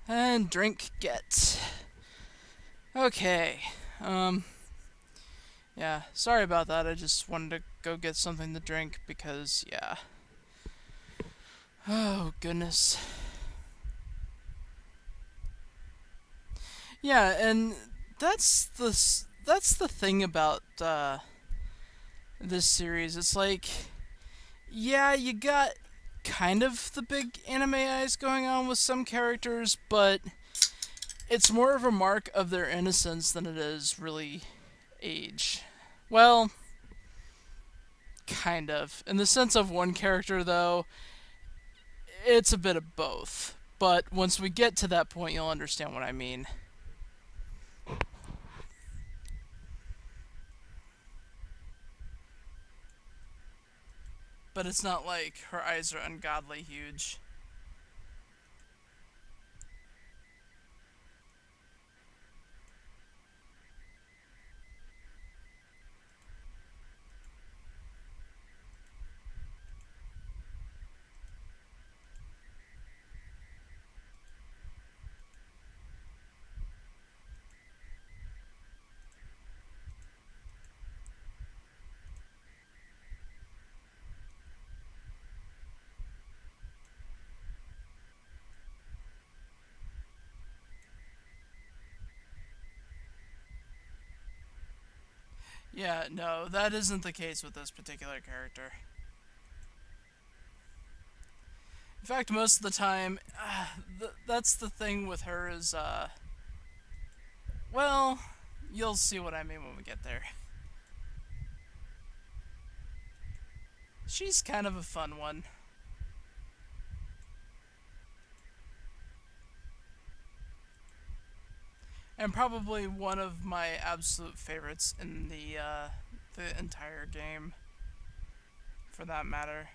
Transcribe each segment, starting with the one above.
And drink get. Okay. Yeah, sorry about that. I just wanted to go get something to drink because, yeah. Oh, goodness. Yeah, and that's the thing about this series. It's like, yeah, you got kind of the big anime eyes going on with some characters, but it's more of a mark of their innocence than it is really age. Well, kind of. In the sense of one character, though, it's a bit of both. But once we get to that point, you'll understand what I mean. But it's not like her eyes are ungodly huge. Yeah, no, that isn't the case with this particular character. In fact, most of the time, that's the thing with her is, well, you'll see what I mean when we get there. She's kind of a fun one. And probably one of my absolute favorites in the entire game, for that matter.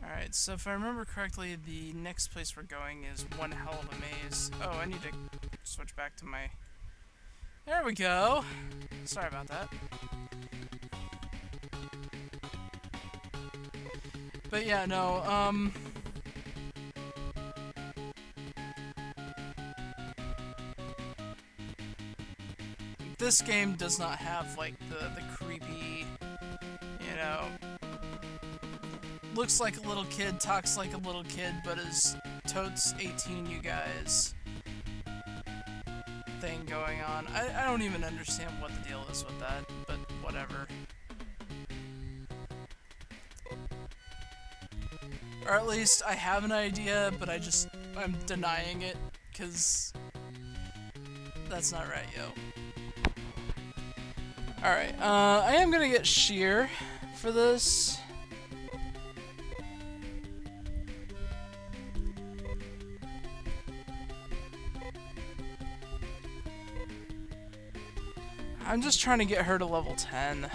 Alright, so if I remember correctly, the next place we're going is one hell of a maze. Oh, I need to switch back to my... There we go! Sorry about that. But yeah, no, this game does not have, like, the creepy, you know... Looks like a little kid, talks like a little kid, but is totes 18, you guys thing going on. I don't even understand what the deal is with that, but whatever. Or at least I have an idea, but I'm denying it, because that's not right, yo. Alright, I am gonna get sheer for this. I'm just trying to get her to level 10.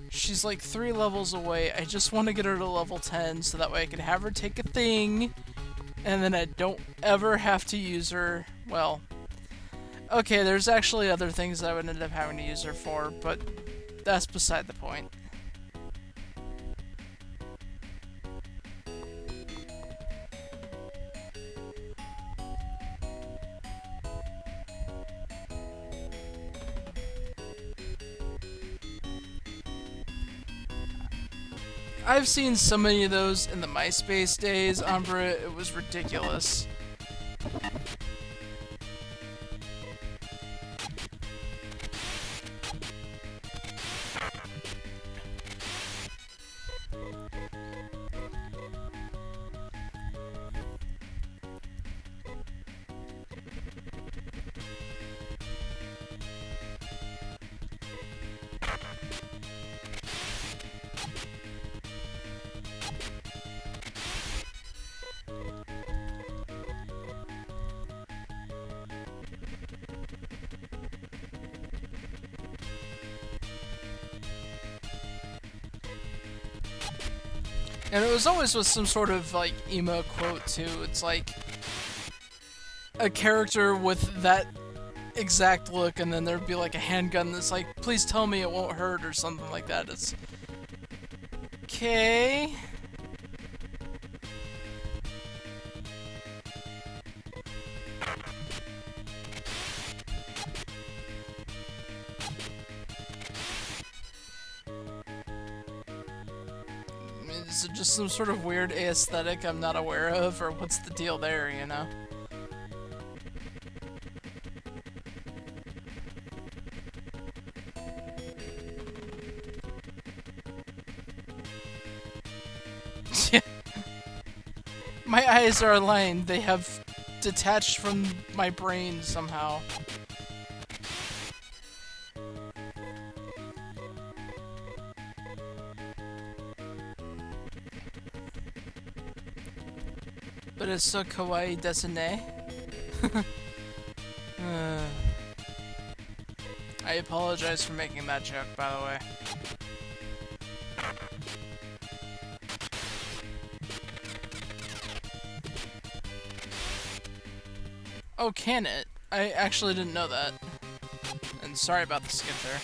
She's like 3 levels away. I just want to get her to level 10 so that way I can have her take a thing and then I don't ever have to use her. Well, okay, there's actually other things that I would end up having to use her for, but that's beside the point. I've seen so many of those in the MySpace days, Umbra, it was ridiculous. And it was always with some sort of, like, emo quote, too. It's like a character with that exact look, and then there'd be, like, a handgun that's like, please tell me it won't hurt, or something like that. It's... okay. Is it just some sort of weird aesthetic I'm not aware of, or what's the deal there, you know? My eyes are aligned. They have detached from my brain somehow. But it's so kawaii, desu ne? I apologize for making that joke, by the way. Oh, can it? I actually didn't know that. And sorry about the skip there.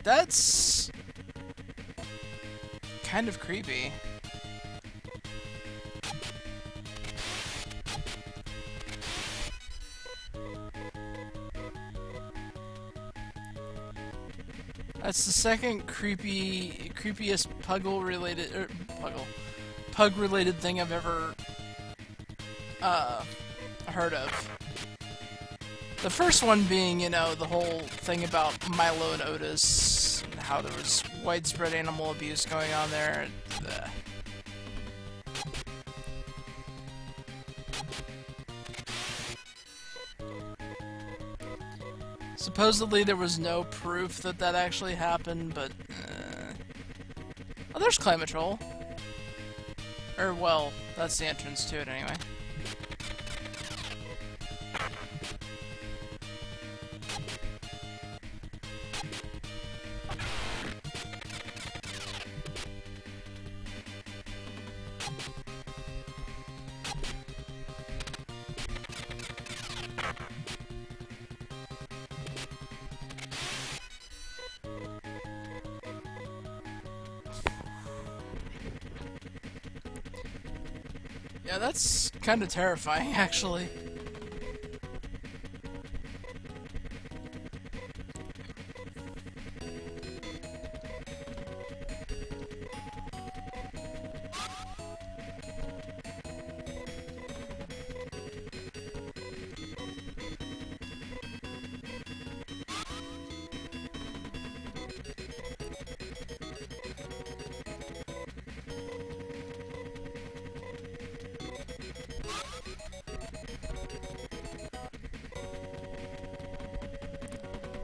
That's kind of creepy. That's the second creepiest pug-related thing I've ever heard of. The first one being, you know, the whole thing about Milo and Otis, and how there was widespread animal abuse going on there. Supposedly there was no proof that that actually happened, but... Oh, there's Climatrol. Or, well, that's the entrance to it anyway. Yeah, that's kind of terrifying, actually.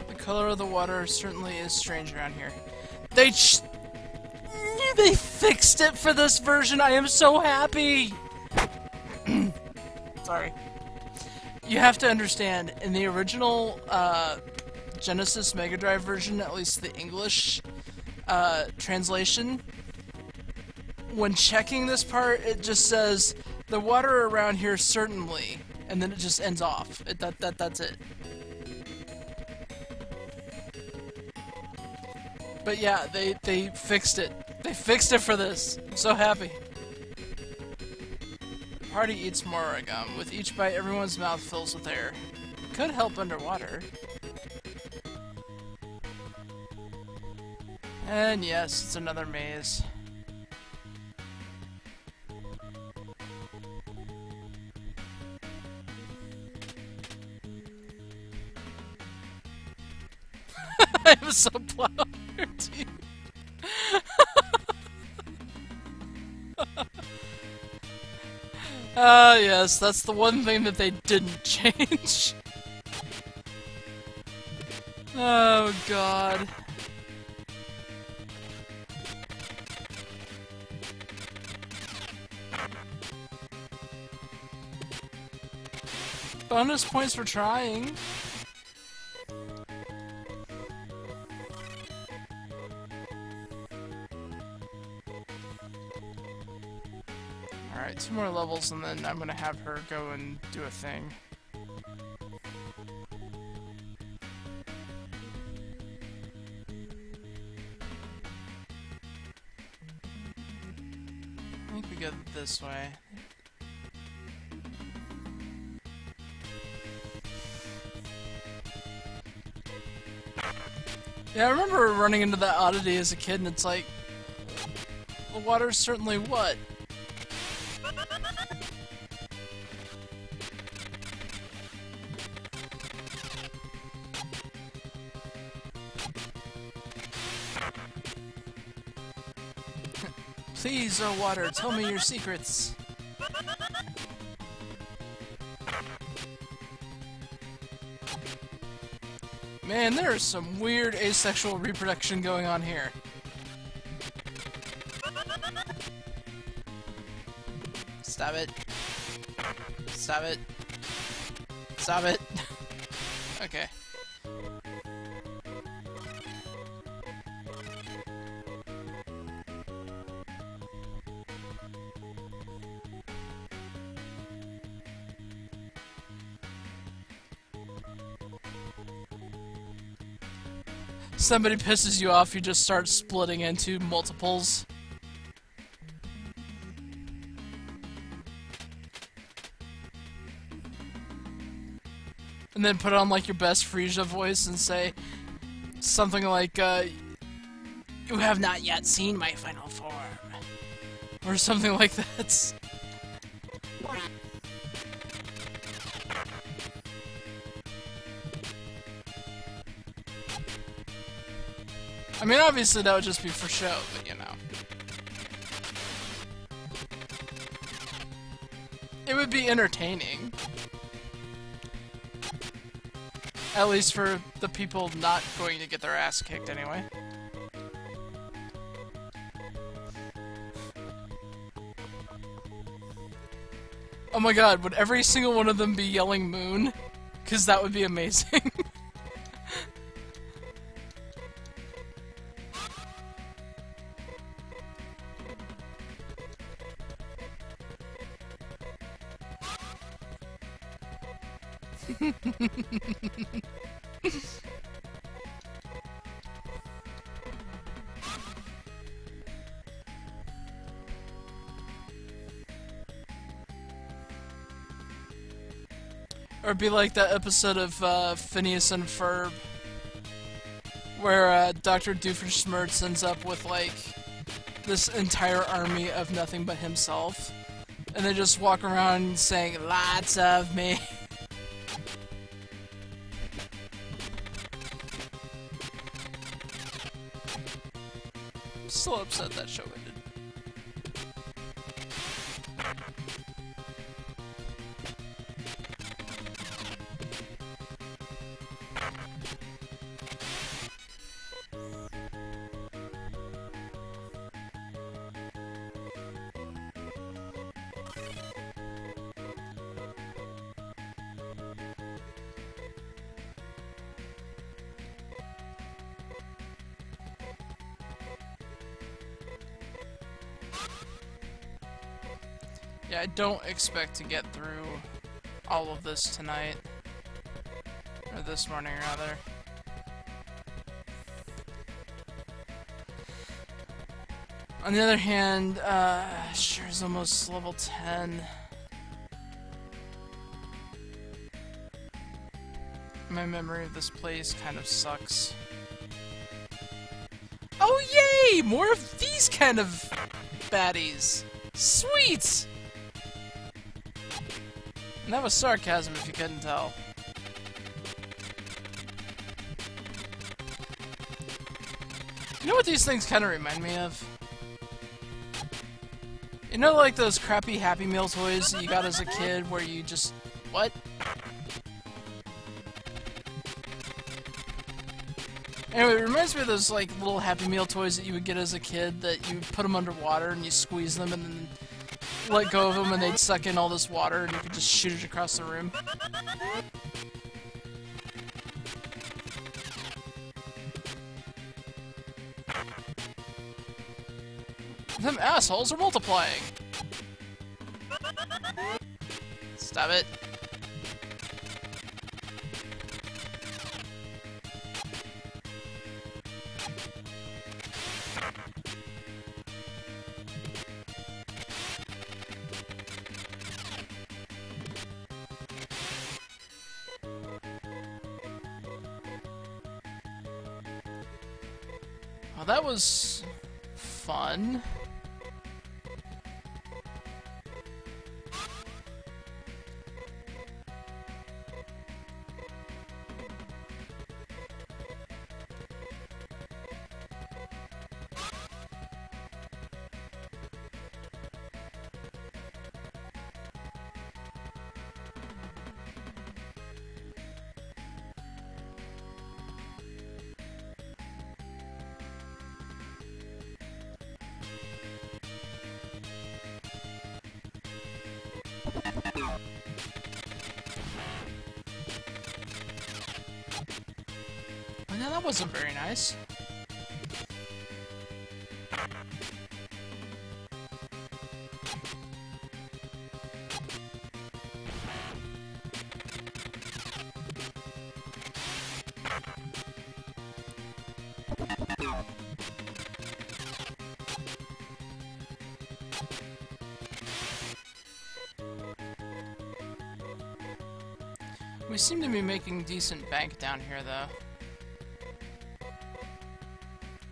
The color of the water certainly is strange around here. They fixed it for this version. I am so happy. Sorry. You have to understand, in the original Genesis Mega Drive version, at least the English translation, when checking this part, it just says the water around here certainly, and then it just ends off. That's it. But yeah, they fixed it. They fixed it for this. I'm so happy. The party eats more gum. With each bite, everyone's mouth fills with air. Could help underwater. And yes, it's another maze. I'm so proud. Ah, yes, that's the one thing that they didn't change. Oh, God. Bonus points for trying. 2 more levels, and then I'm gonna have her go and do a thing. I think we go this way. Yeah, I remember running into that oddity as a kid, and it's like, the water's certainly what? Please, oh water, tell me your secrets. Man, there is some weird asexual reproduction going on here. Stop it. Stop it. Stop it. Okay. Somebody pisses you off, you just start splitting into multiples. And then put on like your best Frisia voice and say something like, you have not yet seen my final form. Or something like that. I mean, obviously that would just be for show, but you know. It would be entertaining. At least for the people not going to get their ass kicked anyway. Oh my god, would every single one of them be yelling moon? 'Cause that would be amazing. Or it'd be like that episode of Phineas and Ferb, where Dr. Doofenshmirtz ends up with like this entire army of nothing but himself, and they just walk around saying, "Lots of me." Still upset that show ended. Yeah, I don't expect to get through all of this tonight. Or this morning, rather. On the other hand, sure is almost level 10. My memory of this place kind of sucks. Oh yay! More of these kind of baddies! Sweet! And that was sarcasm if you couldn't tell. You know what these things kind of remind me of? You know, like those crappy Happy Meal toys that you got as a kid where you just... What? Anyway, it reminds me of those like little Happy Meal toys that you would get as a kid that you put them underwater and you squeeze them and then let go of them and they'd suck in all this water and you could just shoot it across the room. Them assholes are multiplying! Stop it. Well, that was fun. Oh, yeah, that wasn't very nice. We seem to be making decent bank down here, though.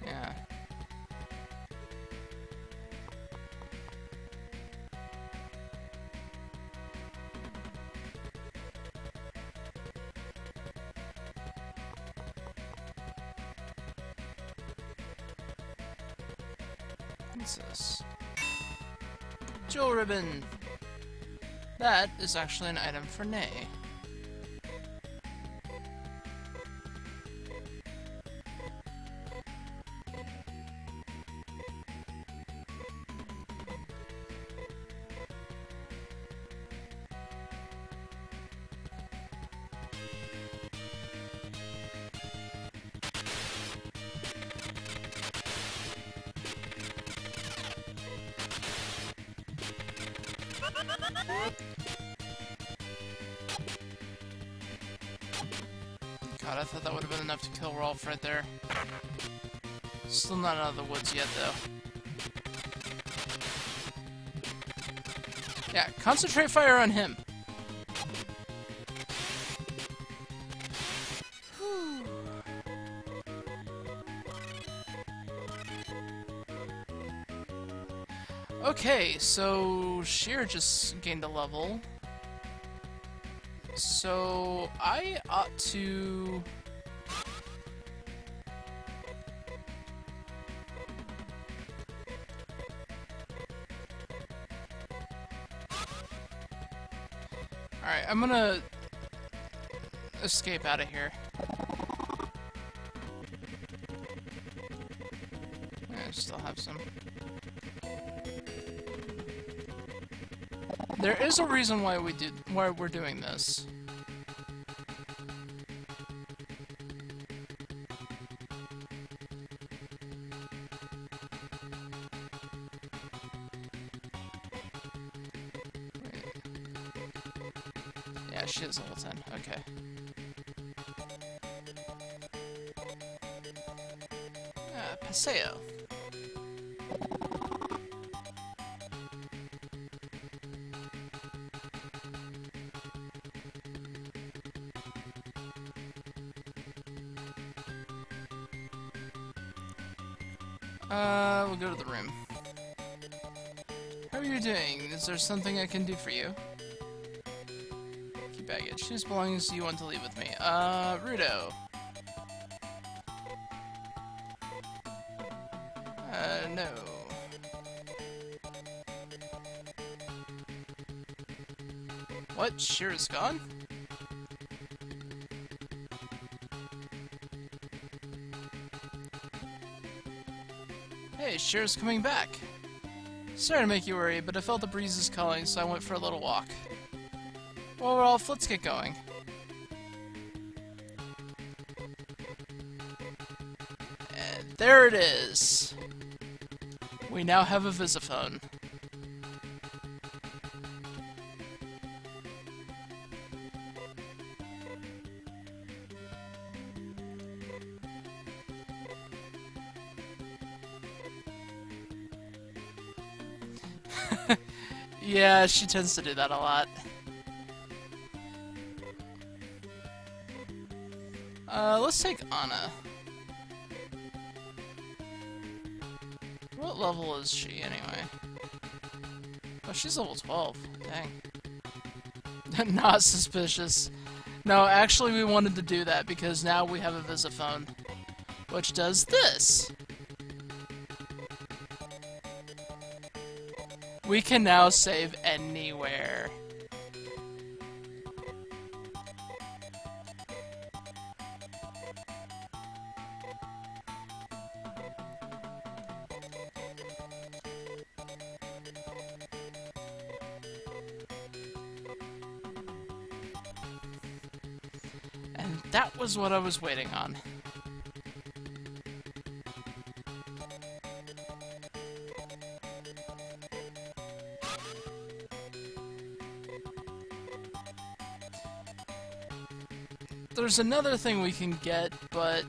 Yeah. What's this? Jewel ribbon! That is actually an item for Nay. God, I thought that would have been enough to kill Rolf right there. Still not out of the woods yet, though. Yeah, concentrate fire on him. Whew. Okay, so Sheer just gained a level. So I ought to... Alright, I'm gonna escape out of here. I still have some. There is a reason why we're doing this. Yeah, she is level 10. Okay. Paseo. We'll go to the room. How are you doing? Is there something I can do for you? Key baggage. Whose belongings do you want to leave with me? Rudo. No. What? Sheer is gone? Hey, Sheer's coming back. Sorry to make you worry, but I felt the breeze is calling, so I went for a little walk. Well, Rolf, let's get going. And there it is. We now have a visiphone. Yeah, she tends to do that a lot. Let's take Anna. What level is she, anyway? Oh, she's level 12. Dang. Not suspicious. No, actually we wanted to do that because now we have a Visiphone, which does this. We can now save anywhere. And that was what I was waiting on. There's another thing we can get, but...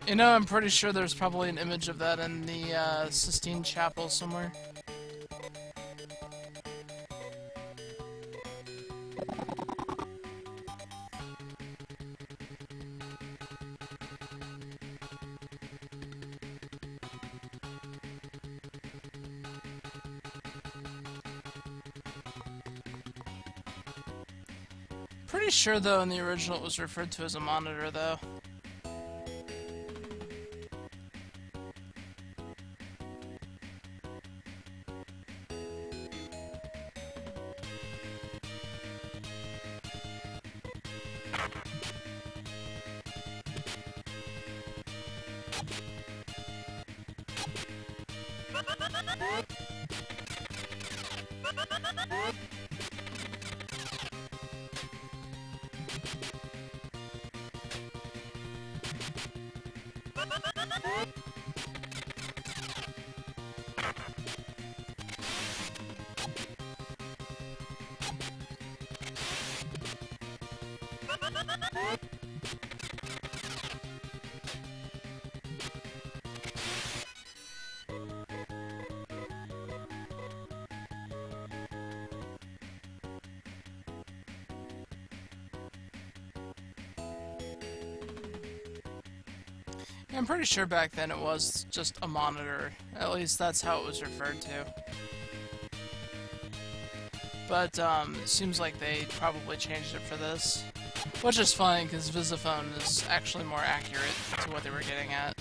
You know, I'm pretty sure there's probably an image of that in the Sistine Chapel somewhere. Pretty sure, though, in the original it was referred to as a monitor, though. I'm pretty sure back then it was just a monitor. At least that's how it was referred to. But, it seems like they probably changed it for this. Which is fine, because Visiphone is actually more accurate to what they were getting at.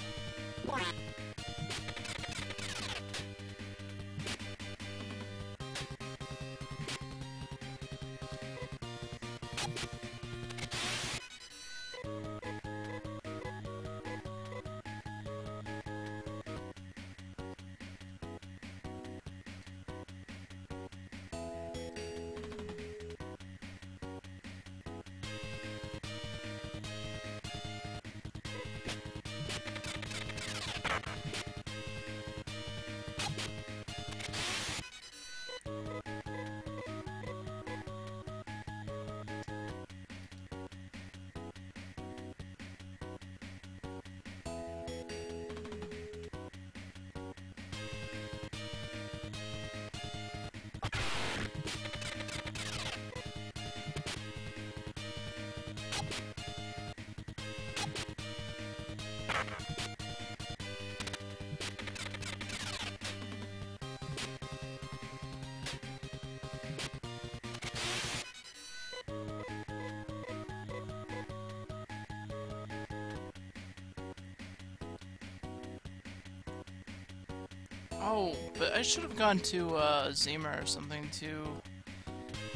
Oh, but I should have gone to Zima or something to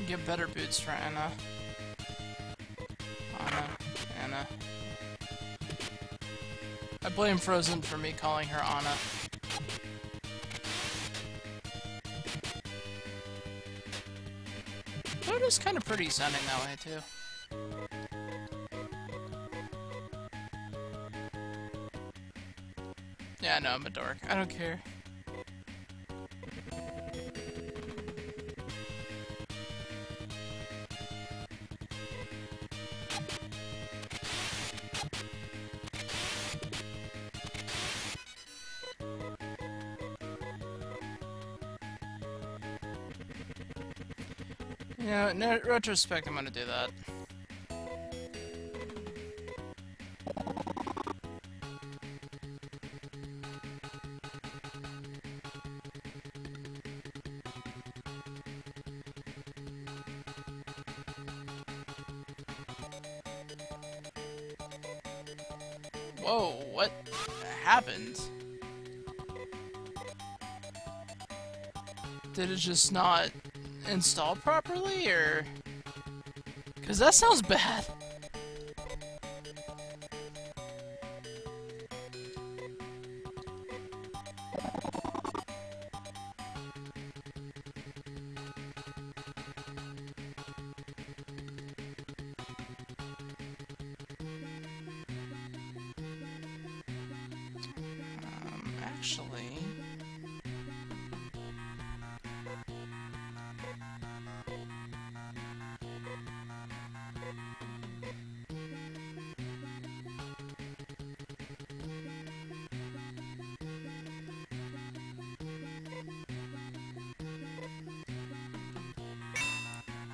get better boots for Anna. Anna. I blame Frozen for me calling her Anna. But it is kind of pretty sounding that way, too. Yeah, no, I'm a dork. I don't care. Yeah, in retrospect, I'm gonna do that. Whoa, what happened? Did it just not install properly, or? Because that sounds bad. Actually...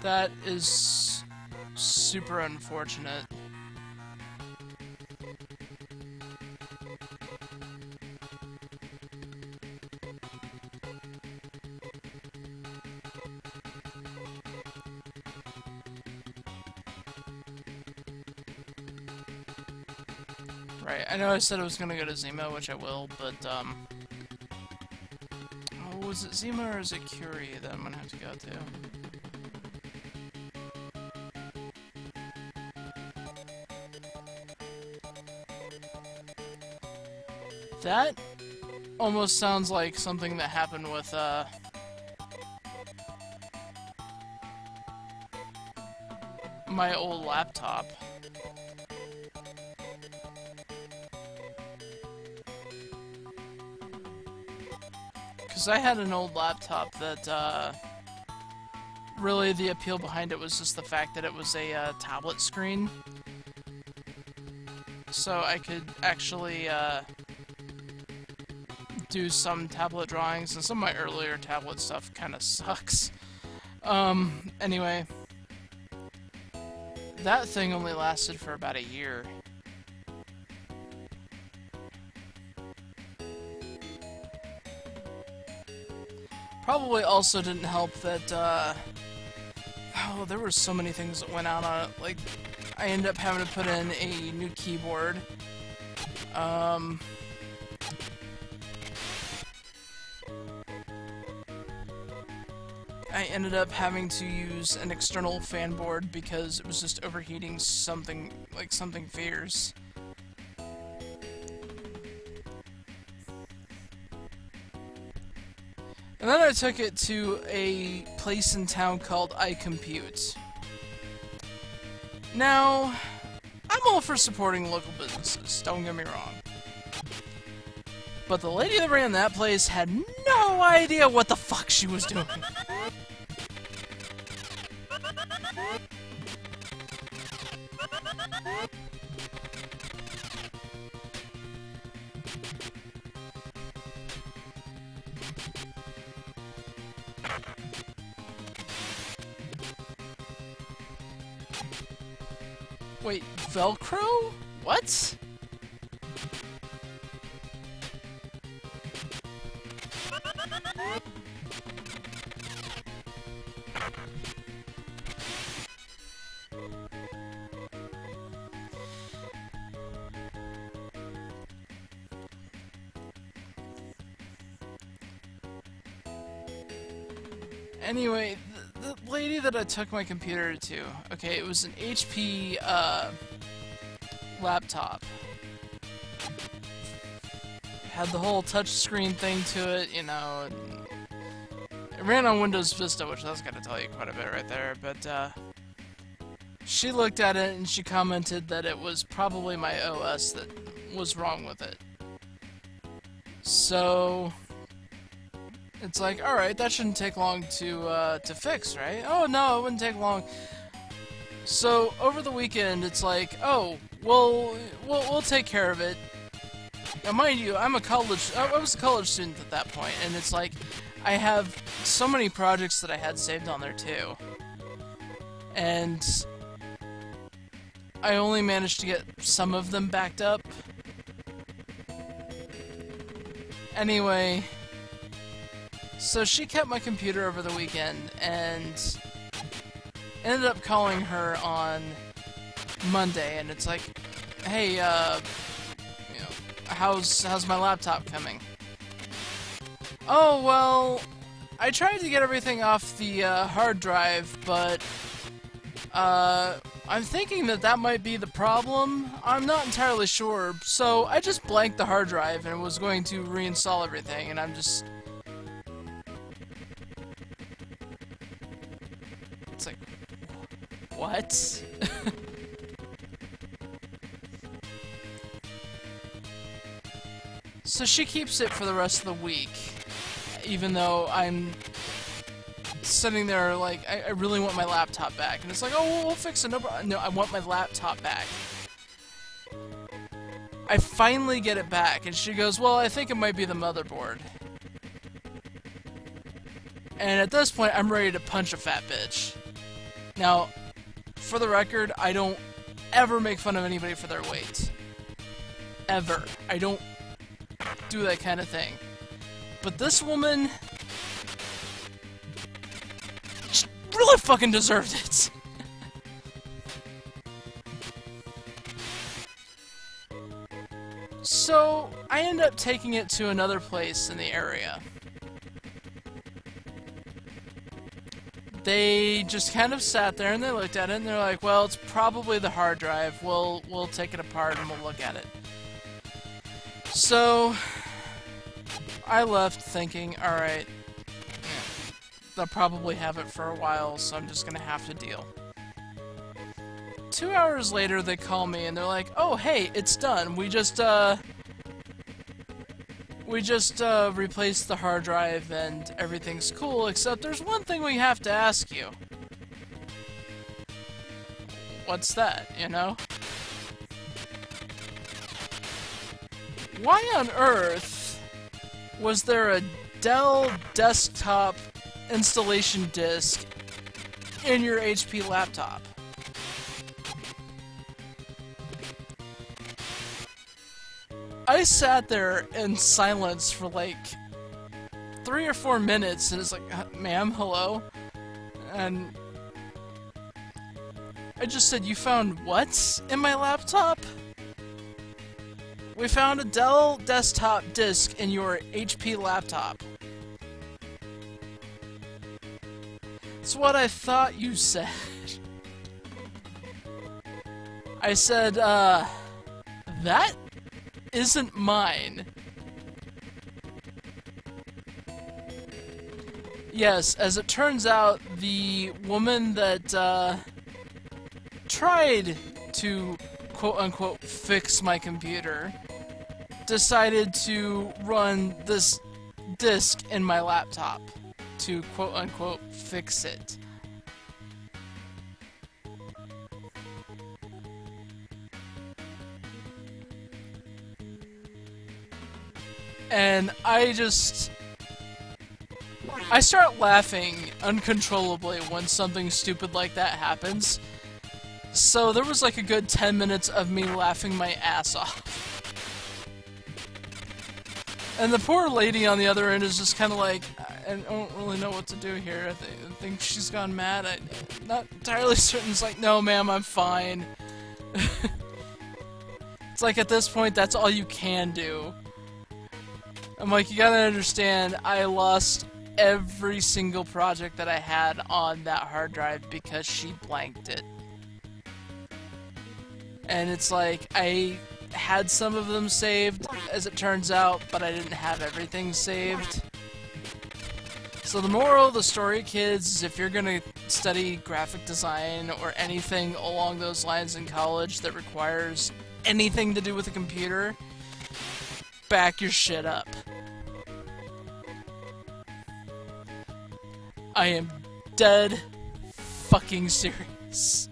That is super unfortunate. Right, I know I said I was gonna go to Zima, which I will, but, oh, was it Zima or is it Curie that I'm gonna have to go to? That almost sounds like something that happened with, my old laptop. Because I had an old laptop that, really the appeal behind it was just the fact that it was a, tablet screen. So I could actually, do some tablet drawings, and some of my earlier tablet stuff kind of sucks. Anyway. That thing only lasted for about a year. Probably also didn't help that, oh, there were so many things that went out on it. Like, I ended up having to put in a new keyboard. I ended up having to use an external fan board because it was just overheating something fierce. And then I took it to a place in town called iCompute. Now, I'm all for supporting local businesses, don't get me wrong. But the lady that ran that place had no idea what the fuck she was doing. Wait, Velcro? What? Anyway, the lady that I took my computer to, okay, it was an HP, laptop. Had the whole touchscreen thing to it, you know, and it ran on Windows Vista, which that's gotta tell you quite a bit right there, but, she looked at it and she commented that it was probably my OS that was wrong with it. So... it's like, alright, that shouldn't take long to fix, right? Oh, no, it wouldn't take long. So, over the weekend, it's like, oh, well, we'll take care of it. Now, mind you, I was a college student at that point, and it's like, I have so many projects that I had saved on there, too. and I only managed to get some of them backed up. Anyway, so she kept my computer over the weekend, and ended up calling her on Monday, and it's like, hey, you know, how's my laptop coming? Oh, well, I tried to get everything off the hard drive, but I'm thinking that might be the problem. I'm not entirely sure, so I just blanked the hard drive and was going to reinstall everything, and I'm just... It's like, what? So she keeps it for the rest of the week, even though I'm sitting there like, I really want my laptop back. And it's like, oh, we'll fix it. No, I want my laptop back. I finally get it back, and she goes, well, I think it might be the motherboard. And at this point, I'm ready to punch a fat bitch. Now, for the record, I don't ever make fun of anybody for their weight. Ever. I don't do that kind of thing. But this woman... she really fucking deserved it. So, I end up taking it to another place in the area. They just kind of sat there and they looked at it and they're like, well, it's probably the hard drive. We'll take it apart and we'll look at it. So, I left thinking, alright, they'll probably have it for a while, so I'm just gonna have to deal. 2 hours later, they call me and they're like, oh, hey, it's done. We just replaced the hard drive and everything's cool, except there's one thing we have to ask you. What's that, you know? Why on earth was there a Dell desktop installation disk in your HP laptop? I sat there in silence for like 3 or 4 minutes, and it's like, ma'am, hello? And I just said, you found what in my laptop? We found a Dell desktop disk in your HP laptop. It's what I thought you said. I said, that isn't mine. Yes, as it turns out, the woman that tried to quote-unquote fix my computer decided to run this disk in my laptop to quote-unquote fix it. And I start laughing uncontrollably when something stupid like that happens. So there was like a good 10 minutes of me laughing my ass off. And the poor lady on the other end is just kind of like, I don't really know what to do here. I think she's gone mad. I'm not entirely certain. It's like, no ma'am, I'm fine. It's like at this point, that's all you can do. I'm like, you gotta understand, I lost every single project that I had on that hard drive because she blanked it. And it's like, I had some of them saved, as it turns out, but I didn't have everything saved. So the moral of the story, kids, is if you're gonna study graphic design or anything along those lines in college that requires anything to do with a computer, back your shit up. I am dead fucking serious.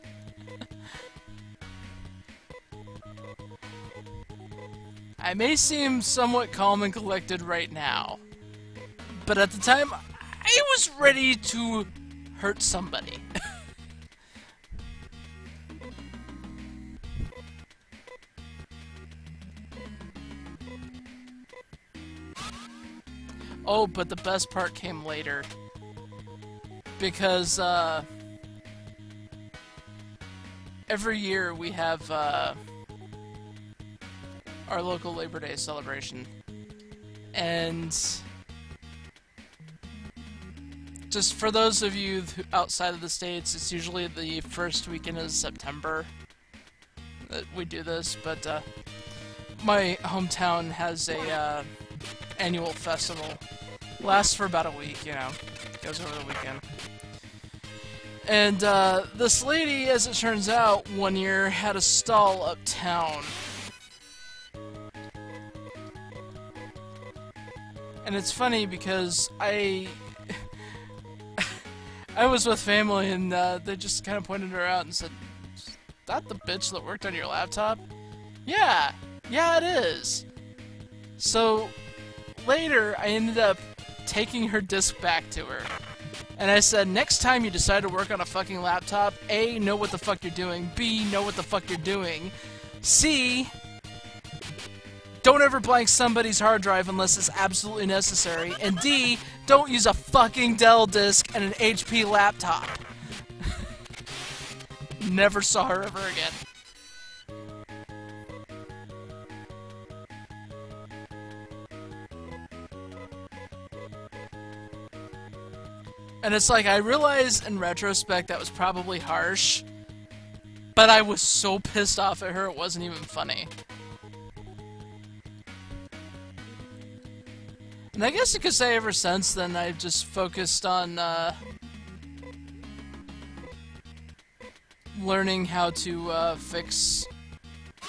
I may seem somewhat calm and collected right now, but at the time, I was ready to hurt somebody. Oh, but the best part came later. Because, every year we have, our local Labor Day celebration. And just for those of you outside of the States, it's usually the first weekend of September that we do this, but my hometown has a annual festival. Lasts for about a week, you know, goes over the weekend. And this lady, as it turns out, one year had a stall uptown. And it's funny because I was with family and they just kind of pointed her out and said, "Is that the bitch that worked on your laptop?" Yeah, it is. So later I ended up taking her disk back to her. And I said, next time you decide to work on a fucking laptop, A, know what the fuck you're doing, B, know what the fuck you're doing, C, don't ever blank somebody's hard drive unless it's absolutely necessary, and D, don't use a fucking Dell disk and an HP laptop. Never saw her ever again. And it's like, I realize in retrospect that was probably harsh, but I was so pissed off at her it wasn't even funny. And I guess you could say ever since then I've just focused on learning how to fix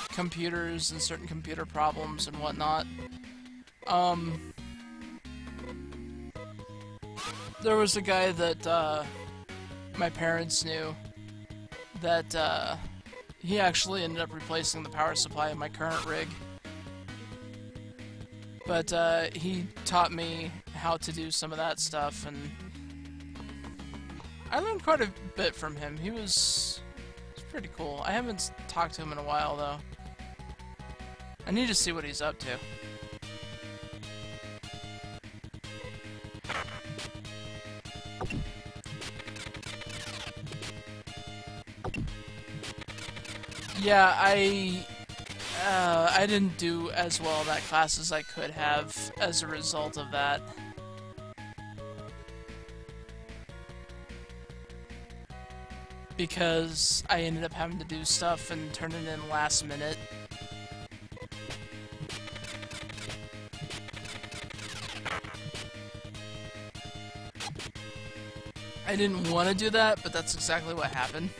computers and certain computer problems and whatnot. There was a guy that my parents knew that he actually ended up replacing the power supply in my current rig. But he taught me how to do some of that stuff, and I learned quite a bit from him. He was pretty cool. I haven't talked to him in a while, though. I need to see what he's up to. Yeah, I didn't do as well in that class as I could have as a result of that. Because I ended up having to do stuff and turn it in last minute. I didn't want to do that, but that's exactly what happened.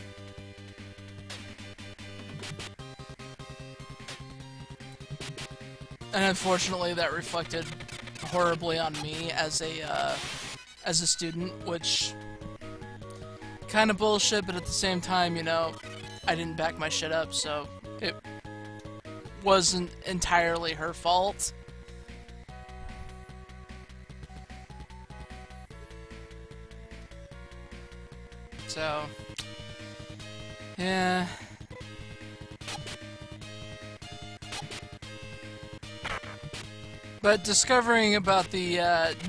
And unfortunately, that reflected horribly on me as a student, which kind of bullshit. But at the same time, you know, I didn't back my shit up, so it wasn't entirely her fault. So, yeah. But discovering about the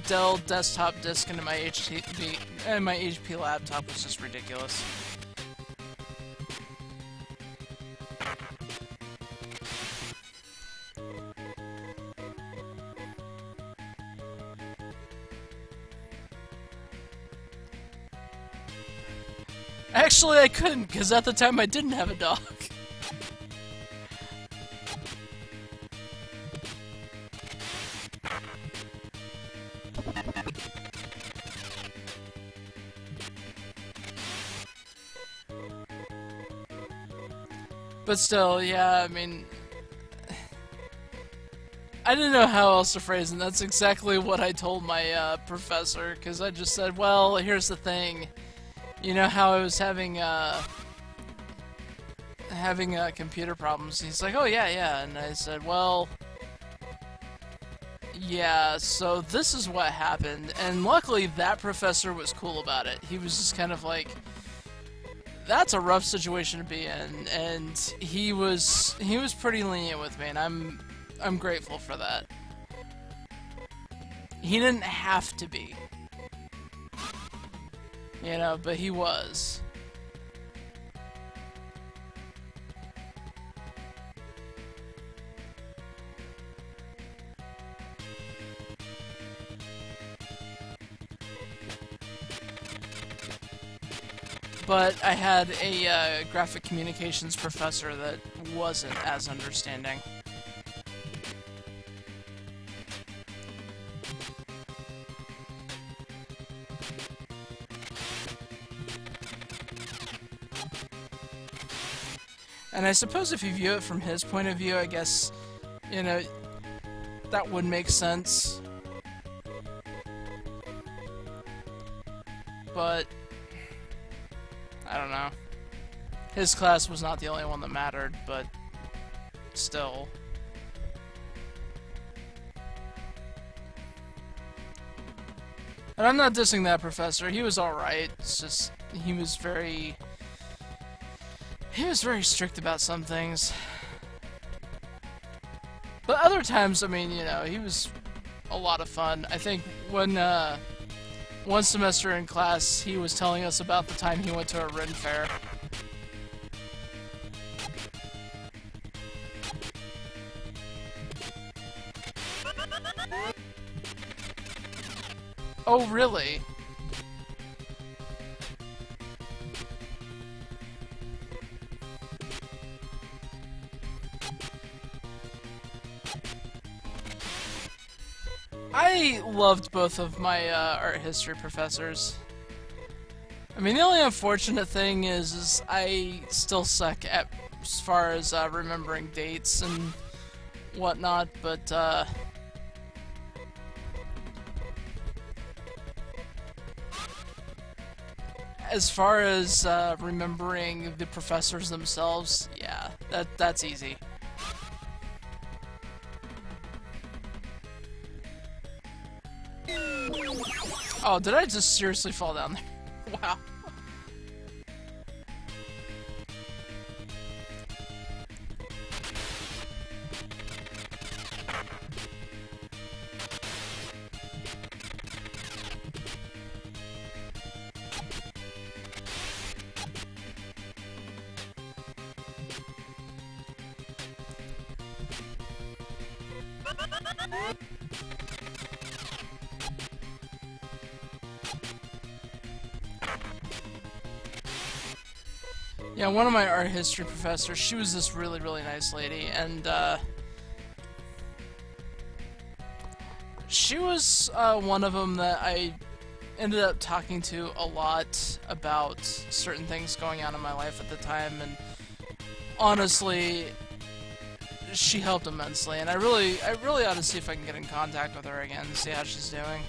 Dell desktop disk into my HP laptop was just ridiculous. Actually, I couldn't, because at the time I didn't have a dog. But still, yeah, I mean, I didn't know how else to phrase it, and that's exactly what I told my professor, because I just said, well, here's the thing. You know how I was having computer problems? He's like, oh, yeah, and I said, well, yeah, so this is what happened, and luckily that professor was cool about it. He was just kind of like, that's a rough situation to be in, and he was pretty lenient with me, and I'm grateful for that. He didn't have to be. You know, but he was. But I had a graphic communications professor that wasn't as understanding. And I suppose if you view it from his point of view, I guess, you know, that would make sense. But I don't know. His class was not the only one that mattered, but still. And I'm not dissing that professor. He was alright. It's just, he was very strict about some things. But other times, I mean, you know, he was a lot of fun. I think when, one semester in class, he was telling us about the time he went to a Ren fair. Oh, really? I loved both of my art history professors. I mean, the only unfortunate thing is I still suck at as far as remembering dates and whatnot, but as far as remembering the professors themselves, yeah, that's easy. Oh, did I just seriously fall down there? Wow. Yeah, one of my art history professors, she was this really, really nice lady, and she was one of them that I ended up talking to a lot about certain things going on in my life at the time, and honestly, she helped immensely, and I really ought to see if I can get in contact with her again and see how she's doing.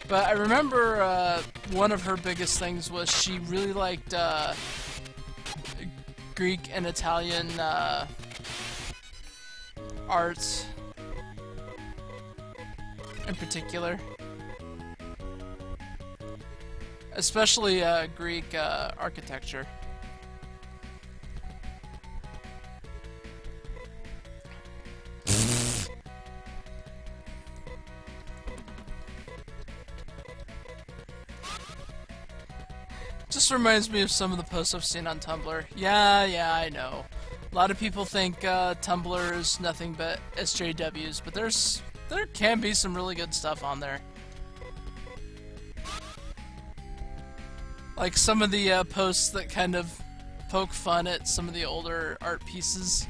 But I remember one of her biggest things was she really liked Greek and Italian art in particular. Especially Greek architecture. Just reminds me of some of the posts I've seen on Tumblr. Yeah, I know. A lot of people think Tumblr is nothing but SJWs, but there can be some really good stuff on there. Like some of the posts that kind of poke fun at some of the older art pieces.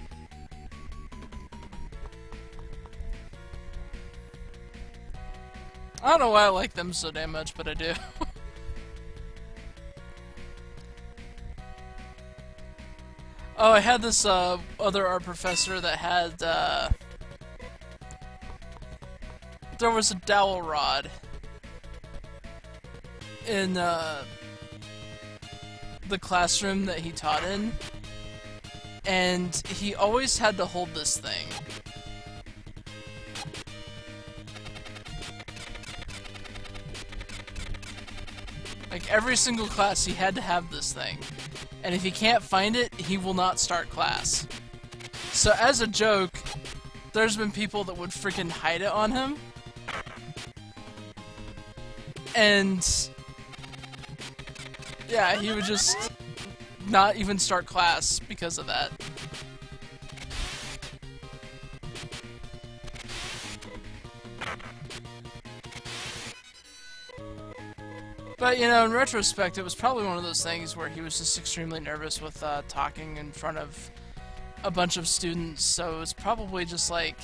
I don't know why I like them so damn much, but I do. Oh, I had this other art professor that had, there was a dowel rod in the classroom that he taught in, and he always had to hold this thing. Like every single class he had to have this thing. and if he can't find it, he will not start class. So as a joke, there's been people that would freaking hide it on him, and yeah, he would just not even start class because of that. But, you know, in retrospect, it was probably one of those things where he was just extremely nervous with talking in front of a bunch of students, so it was probably just like...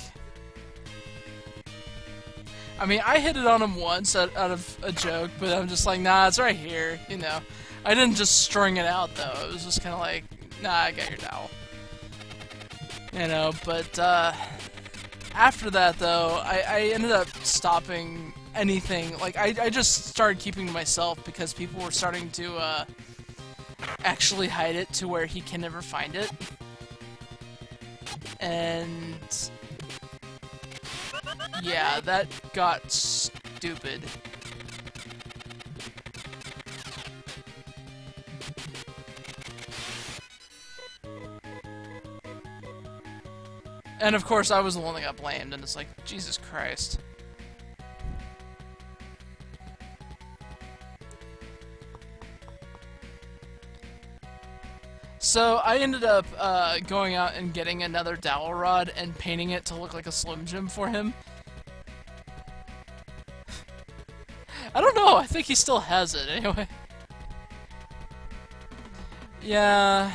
I mean, I hit it on him once out of a joke, but I'm just like, nah, it's right here, you know. I didn't just string it out, though. It was just kind of like, nah, I got your towel. You know, but after that, though, I ended up stopping anything. Like, I just started keeping to myself because people were starting to actually hide it to where he can never find it. And yeah, that got stupid. And of course, I was the one that got blamed, and it's like, Jesus Christ. So I ended up going out and getting another dowel rod and painting it to look like a Slim Jim for him. I don't know, I think he still has it anyway. Yeah.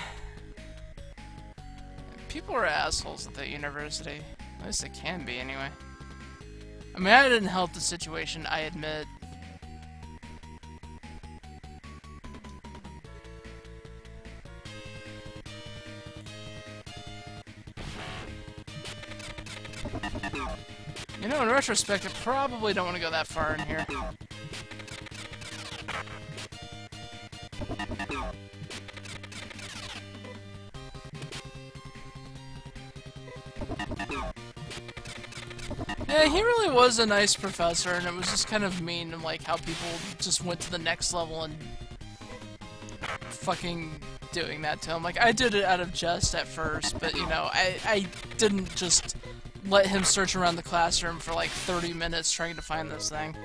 People are assholes at the university. At least they can be, anyway. I mean, I didn't help the situation, I admit. You know, in retrospect, I probably don't want to go that far in here. Yeah, he really was a nice professor, and it was just kind of mean, like, how people just went to the next level and fucking doing that to him. Like, I did it out of jest at first, but, you know, I didn't just let him search around the classroom for, like, 30 minutes trying to find this thing.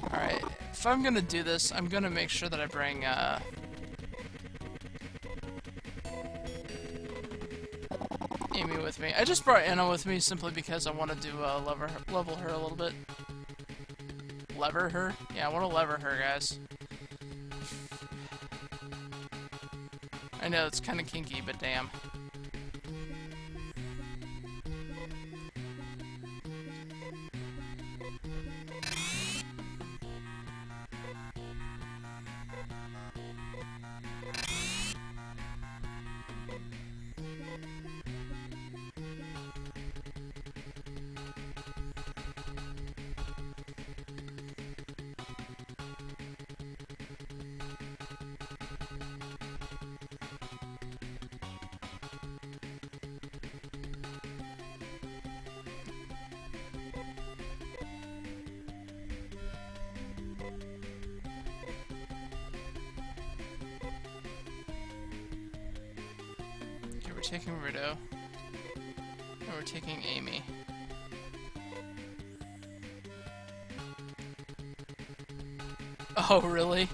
Alright, if I'm gonna do this, I'm gonna make sure that I bring, Amy with me. I just brought Anna with me simply because I wanted to level her a little bit. Lever her? Yeah, I want to lever her, guys. I know, it's kind of kinky, but damn. We're taking Rido. And we're taking Amy. Oh, really?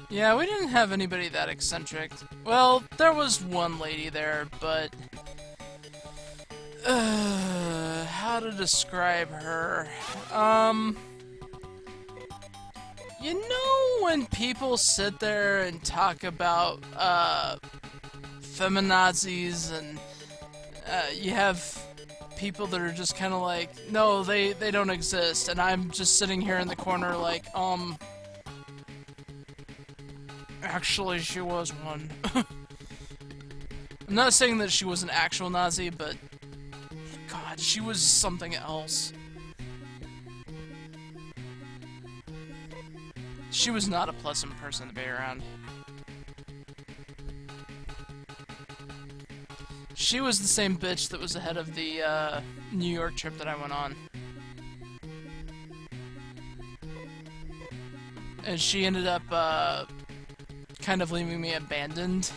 Yeah, we didn't have anybody that eccentric. Well, there was one lady there, but... how to describe her? You know when people sit there and talk about, feminazis and, you have people that are just kind of like, no, they don't exist, and I'm just sitting here in the corner like, actually, she was one. I'm not saying that she was an actual Nazi, but, God, she was something else. She was not a pleasant person to be around. She was the same bitch that was ahead of the New York trip that I went on. And she ended up kind of leaving me abandoned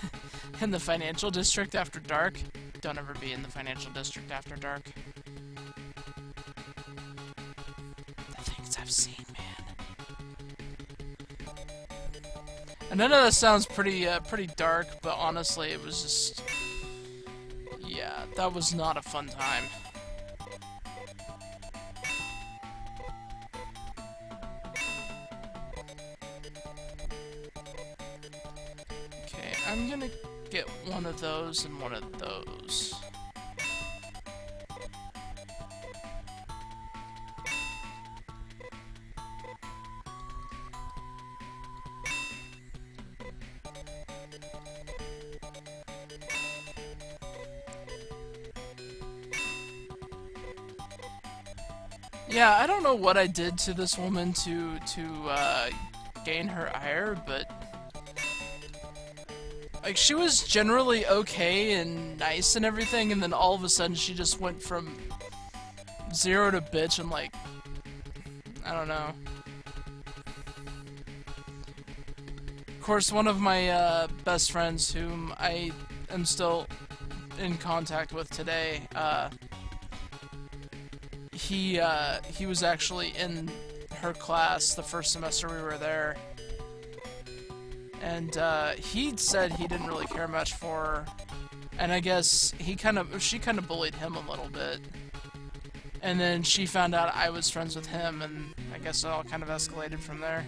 in the financial district after dark. Don't ever be in the financial district after dark. The things I've seen, man. And I know that sounds pretty dark, but honestly, it was just... yeah, that was not a fun time. Okay, I'm gonna get one of those and one of those. Yeah, I don't know what I did to this woman to gain her ire, but like, she was generally okay and nice and everything, and then all of a sudden she just went from 0 to bitch and, like, I don't know. Of course, one of my best friends, whom I am still in contact with today, he was actually in her class the first semester we were there. And he said he didn't really care much for her, and I guess she kind of bullied him a little bit. And then she found out I was friends with him, and I guess it all kind of escalated from there.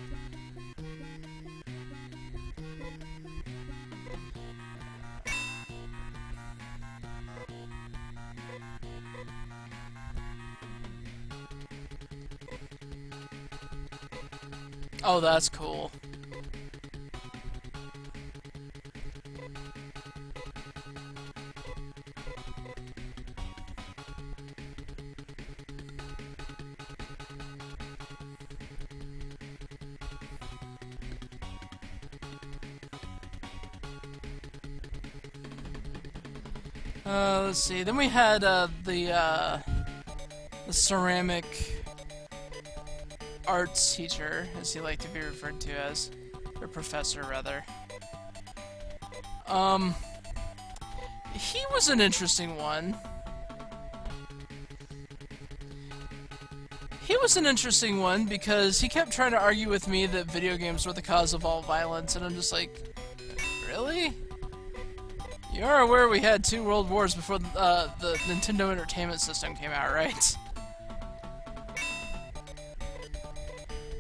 Oh, that's cool. Let's see. Then we had the ceramic arts teacher, as he liked to be referred to as, or professor rather. He was an interesting one. He was an interesting one because he kept trying to argue with me that video games were the cause of all violence, and I'm just like, really? You are aware we had 2 world wars before the Nintendo Entertainment System came out, right?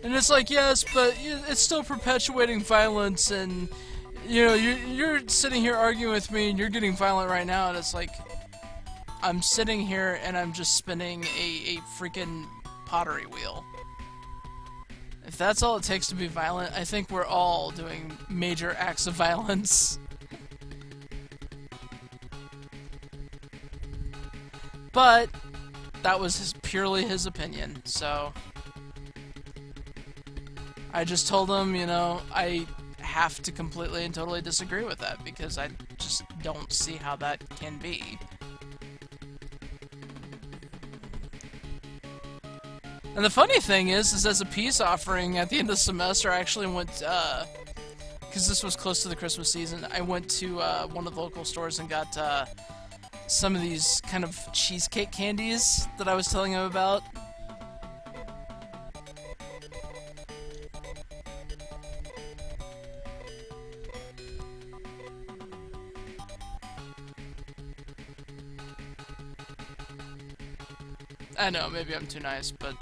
And it's like, yes, but it's still perpetuating violence, and, you know, you're sitting here arguing with me, and you're getting violent right now, and it's like, I'm sitting here, and I'm just spinning a freaking pottery wheel. If that's all it takes to be violent, I think we're all doing major acts of violence. But that was purely his opinion, so I just told him, you know, I have to completely and totally disagree with that, because I just don't see how that can be. And the funny thing is as a peace offering at the end of the semester, I actually went, because this was close to the Christmas season, I went to one of the local stores and got some of these kind of cheesecake candies that I was telling him about. I know, maybe I'm too nice, but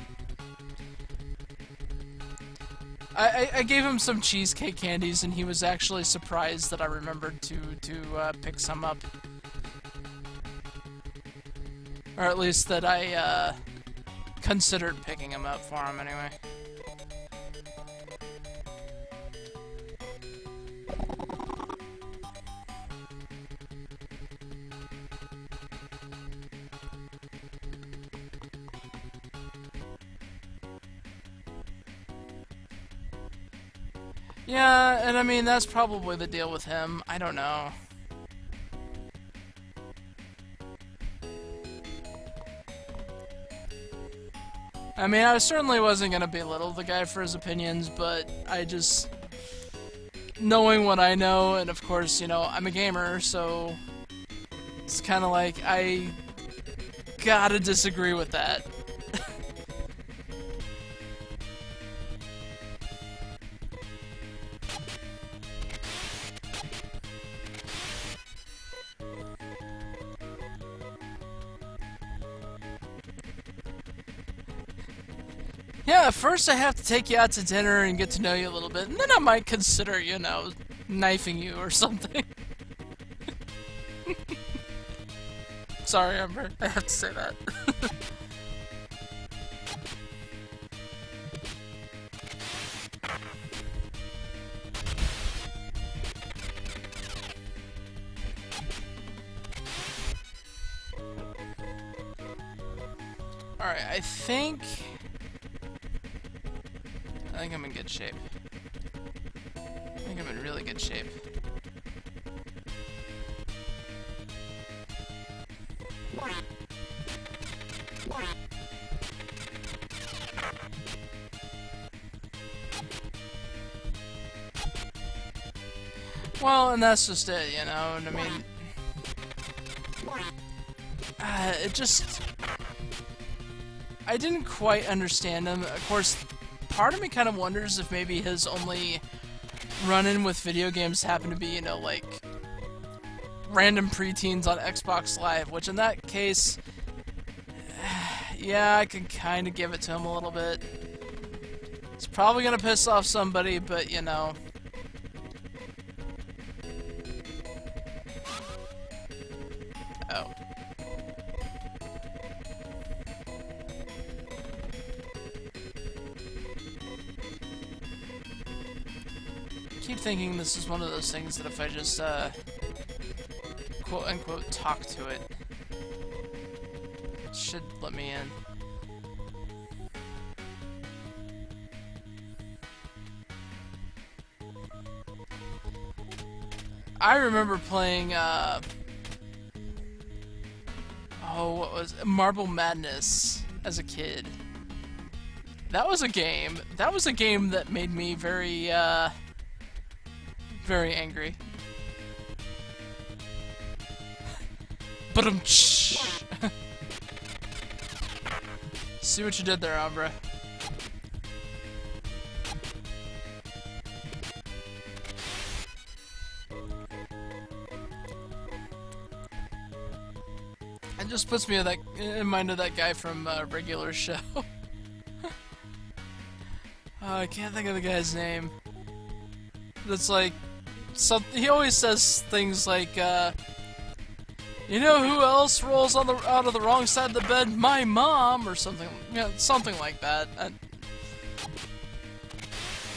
I gave him some cheesecake candies, and he was actually surprised that I remembered to pick some up. Or at least that I considered picking them up for him anyway. Yeah, and I mean, that's probably the deal with him. I don't know. I mean, I certainly wasn't gonna belittle the guy for his opinions, but I just... knowing what I know, and of course, you know, I'm a gamer, so... it's kinda like, I... gotta disagree with that. Yeah, first I have to take you out to dinner and get to know you a little bit, and then I might consider, you know, knifing you or something. Sorry, Amber, I have to say that. Alright, I think I'm in good shape. I think I'm in really good shape. Well, and that's just it, you know, and I mean... it just... I didn't quite understand him. Of course, part of me kind of wonders if maybe his only run-in with video games happened to be, you know, like, random preteens on Xbox Live, which in that case, yeah, I could kind of give it to him a little bit. It's probably gonna piss off somebody, but, you know... Oh. I keep thinking this is one of those things that if I just, quote-unquote talk to it, it should let me in. I remember playing, oh, what was it? Marble Madness as a kid. That was a game that made me very, very angry. But see what you did there, Umbra. It just puts me in mind of that guy from Regular Show. I can't think of the guy's name. That's like, he always says things like, you know who else rolls on out of the wrong side of the bed? My mom, or something. Yeah, something like that.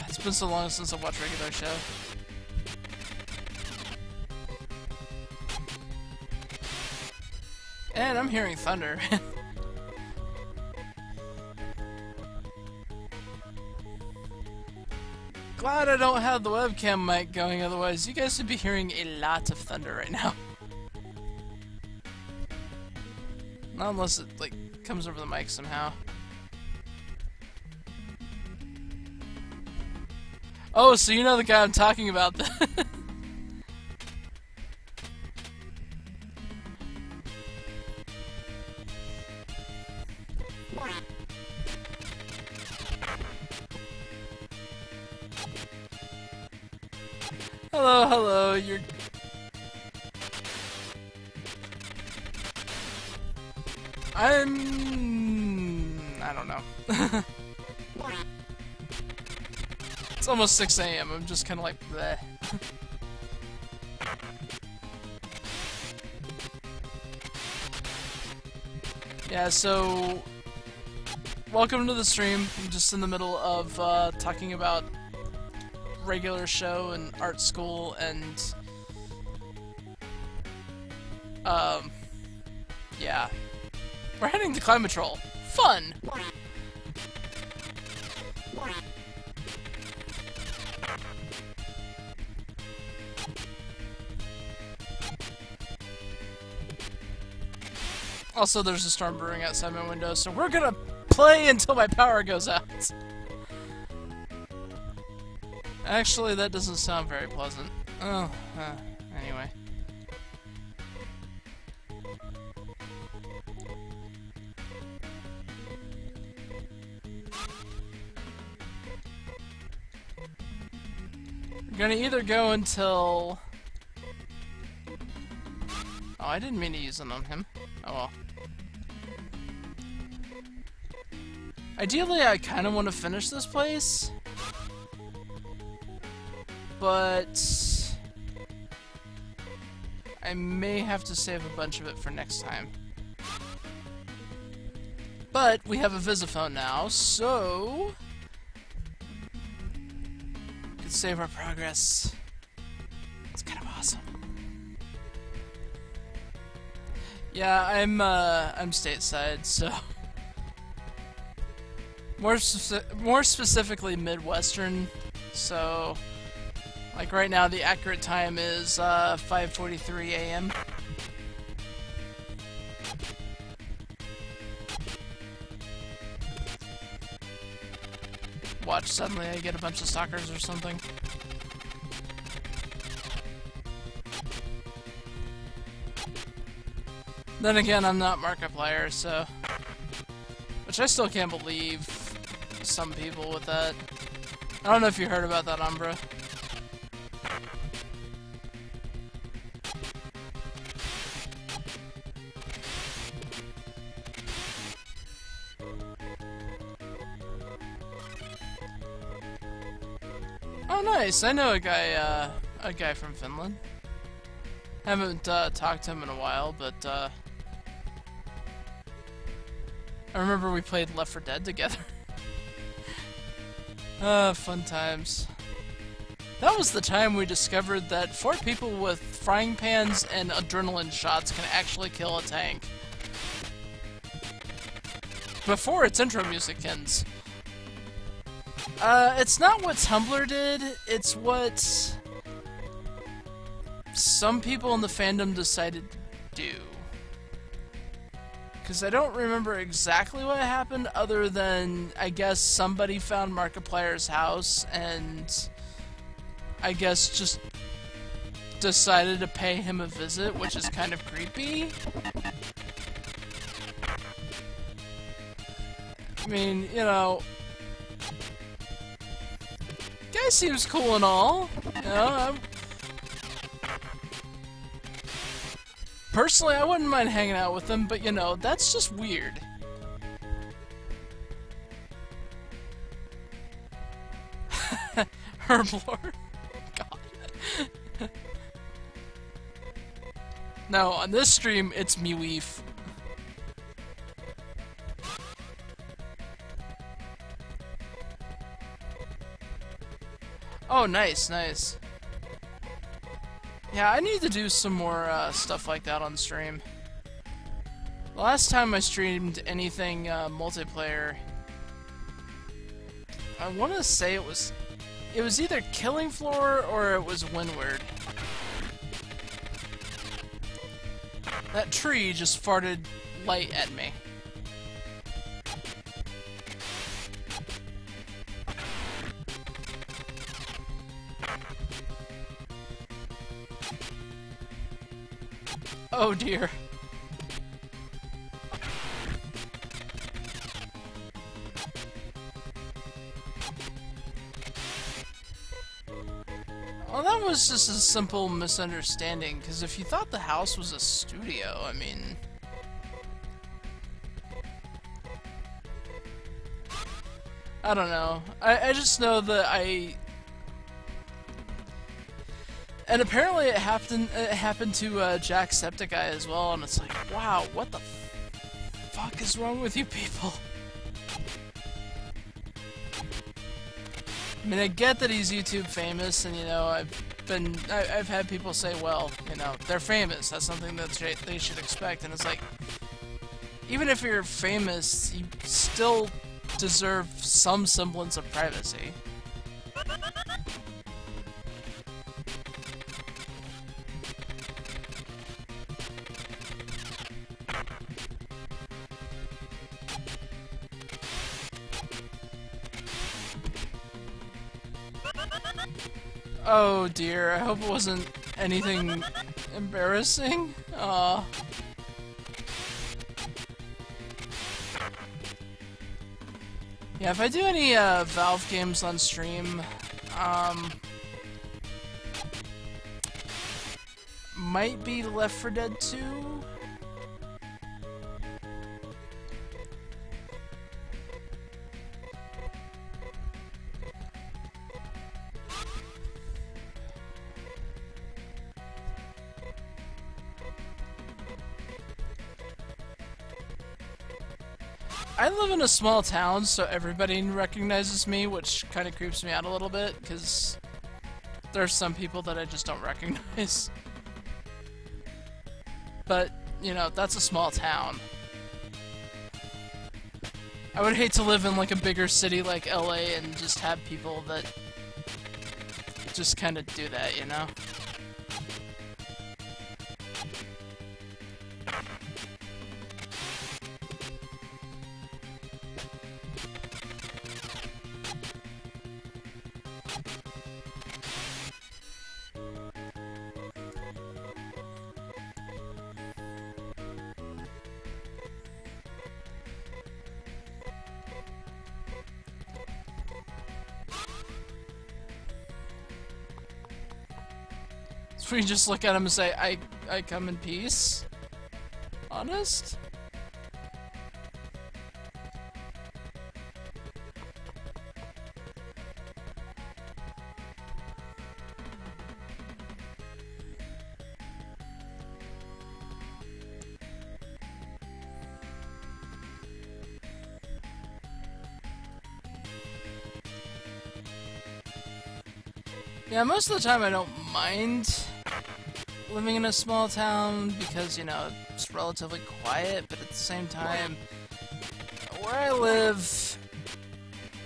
It's been so long since I watched Regular Show. And I'm hearing thunder. Glad I don't have the webcam mic going, otherwise you guys would be hearing a lot of thunder right now. Not unless it, like, comes over the mic somehow. Oh, so you know the guy I'm talking about then. Hello, hello, you're... I don't know. It's almost 6 AM, I'm just kinda like, bleh. Yeah, so... welcome to the stream. I'm just in the middle of, talking about Regular Show and art school and yeah, we're heading to Climatrol. Fun. Also, there's a storm brewing outside my window, so we're gonna play until my power goes out. Actually, that doesn't sound very pleasant. Oh, anyway. We're gonna either go until... Oh, I didn't mean to use it on him. Oh well. Ideally, I kind of want to finish this place, but I may have to save a bunch of it for next time. But we have a Visiphone now, so we can save our progress. It's kind of awesome. Yeah, I'm stateside, so more specifically Midwestern. So, like right now, the accurate time is 5:43 a.m. Watch, suddenly I get a bunch of stalkers or something. Then again, I'm not Markiplier, so... Which I still can't believe some people with that. I don't know if you heard about that, Umbra. Oh, nice! I know a guy from Finland. Haven't talked to him in a while, but I remember we played Left 4 Dead together. Fun times. That was the time we discovered that 4 people with frying pans and adrenaline shots can actually kill a tank. Before its intro music ends. It's not what Tumblr did, it's what some people in the fandom decided to do. Because I don't remember exactly what happened, other than, I guess, somebody found Markiplier's house, and I guess just decided to pay him a visit, which is kind of creepy. I mean, you know, guy seems cool and all, you know, personally, I wouldn't mind hanging out with him, but you know, that's just weird. Herblord? God. No, on this stream, it's Meweef. Oh, nice, nice. Yeah, I need to do some more stuff like that on stream. The last time I streamed anything multiplayer, I want to say it was either Killing Floor or it was Windward. That tree just farted light at me. Oh dear. Well, that was just a simple misunderstanding, because if you thought the house was a studio, I mean... I don't know. I just know that And apparently it happened to Jacksepticeye as well, and it's like, wow, what the fuck is wrong with you people? I mean, I get that he's YouTube famous, and you know, I've had people say, well, you know, they're famous, that's something that they should expect, and it's like, even if you're famous, you still deserve some semblance of privacy. Oh dear, I hope it wasn't anything embarrassing. Yeah, if I do any Valve games on stream, might be Left 4 Dead 2. I live in a small town, so everybody recognizes me, which kind of creeps me out a little bit, because there's some people that I just don't recognize. But, you know, that's a small town. I would hate to live in, like, a bigger city like LA and just have people that just kind of do that, you know? So we just look at him and say, I come in peace? Honest? Yeah, most of the time I don't mind living in a small town because, you know, it's relatively quiet, but at the same time, where I live,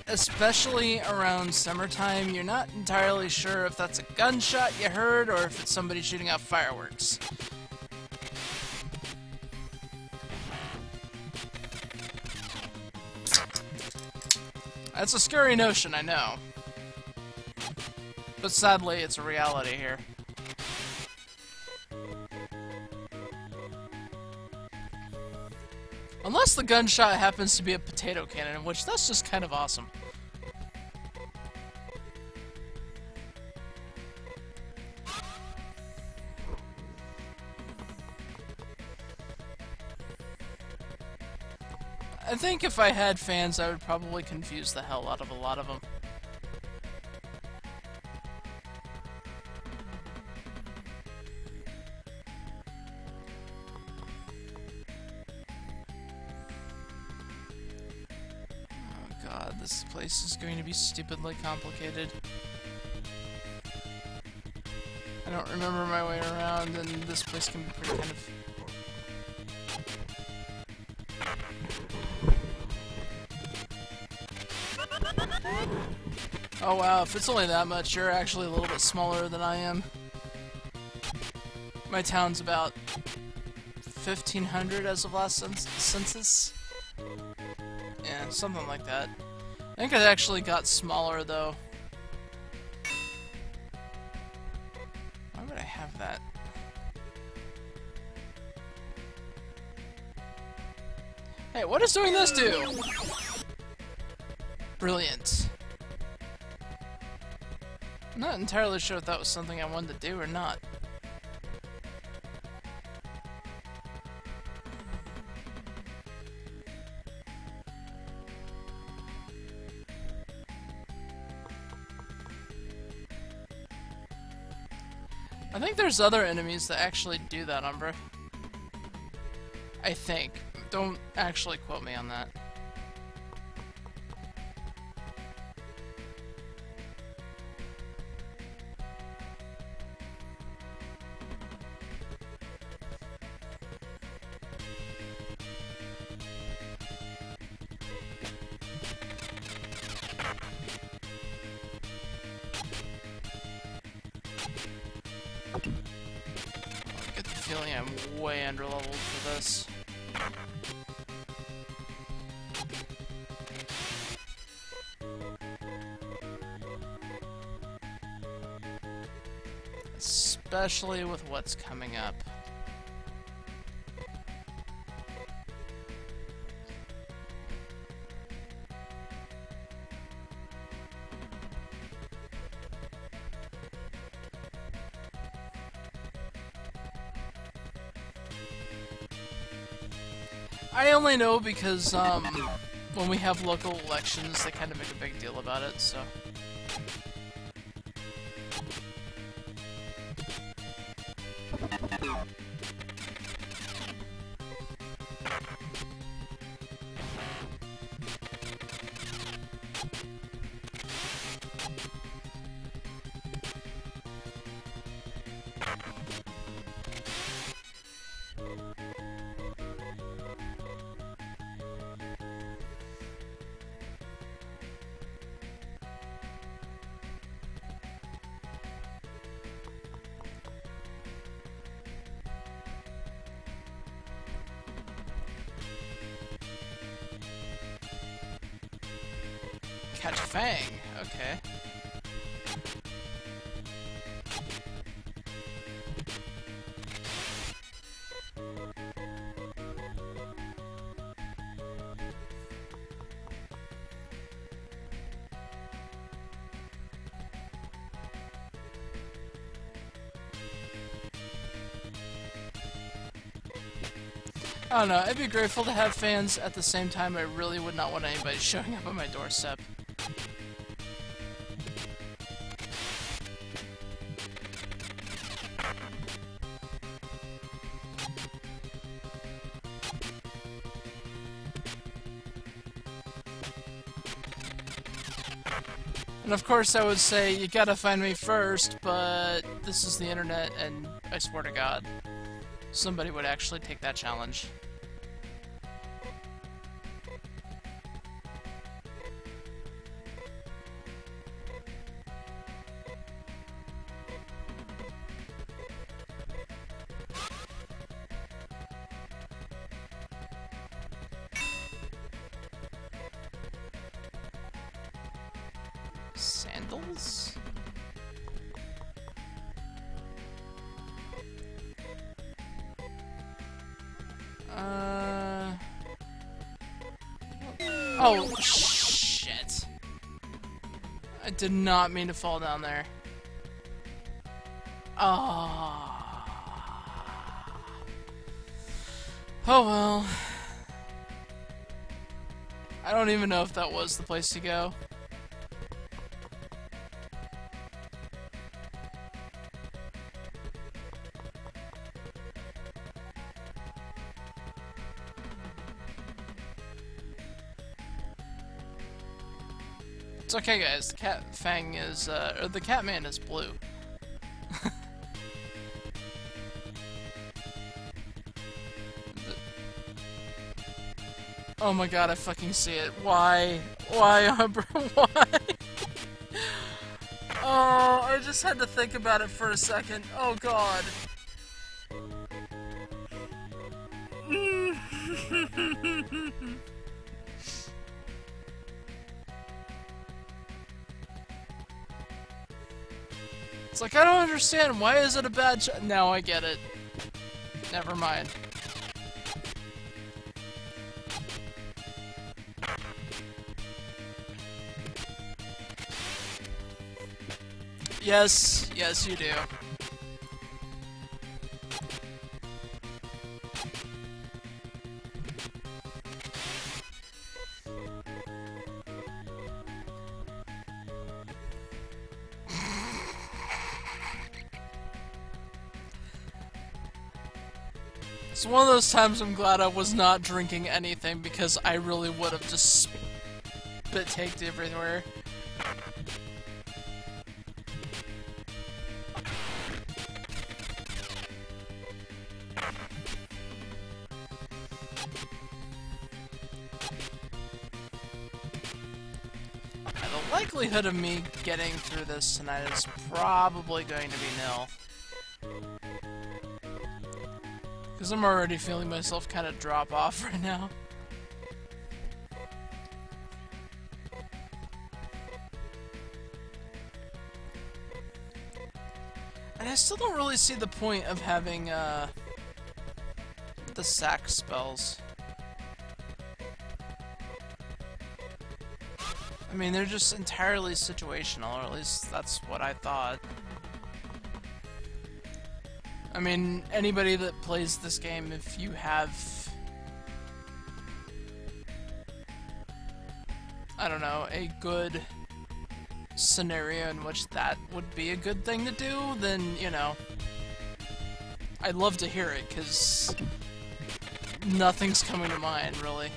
especially around summertime, you're not entirely sure if that's a gunshot you heard or if it's somebody shooting out fireworks. That's a scary notion, I know. But sadly, it's a reality here. Unless the gunshot happens to be a potato cannon, in which that's just kind of awesome. I think if I had fans, I would probably confuse the hell out of a lot of them. This place is going to be stupidly complicated. I don't remember my way around, and this place can be pretty kind of... Oh wow, if it's only that much, you're actually a little bit smaller than I am. My town's about 1,500 as of last census. Yeah, something like that. I think it actually got smaller, though. Why would I have that? Hey, what does doing this do? Brilliant. I'm not entirely sure if that was something I wanted to do or not. I think there's other enemies that actually do that, Umbra. I think. Don't actually quote me on that. I get the feeling I'm way underleveled for this. especially with what's coming up. I only know because, when we have local elections, they kind of make a big deal about it, so... Catch Fang, okay. I don't know, I'd be grateful to have fans. At the same time, I really would not want anybody showing up on my doorstep. And of course I would say, you gotta find me first, but this is the internet, and I swear to God, somebody would actually take that challenge. Sandals? Oh, shit. I did not mean to fall down there. Oh. Oh well. I don't even know if that was the place to go. It's okay, guys. The cat Fang is, or the Catman is blue. Oh my god, I fucking see it. Why? Why, Umber? Why? Oh, I just had to think about it for a second. Oh god. It's like, I don't understand. Why is it a bad Now I get it. Never mind. Yes, yes you do. It's one of those times I'm glad I was not drinking anything, because I really would have just spit-taked everywhere. The likelihood of me getting through this tonight is probably going to be nil. Because I'm already feeling myself kind of drop off right now. And I still don't really see the point of having, the sack spells. I mean, they're just entirely situational, or at least that's what I thought. I mean, anybody that plays this game, if you have, I don't know, a good scenario in which that would be a good thing to do, then, you know, I'd love to hear it, because nothing's coming to mind, really.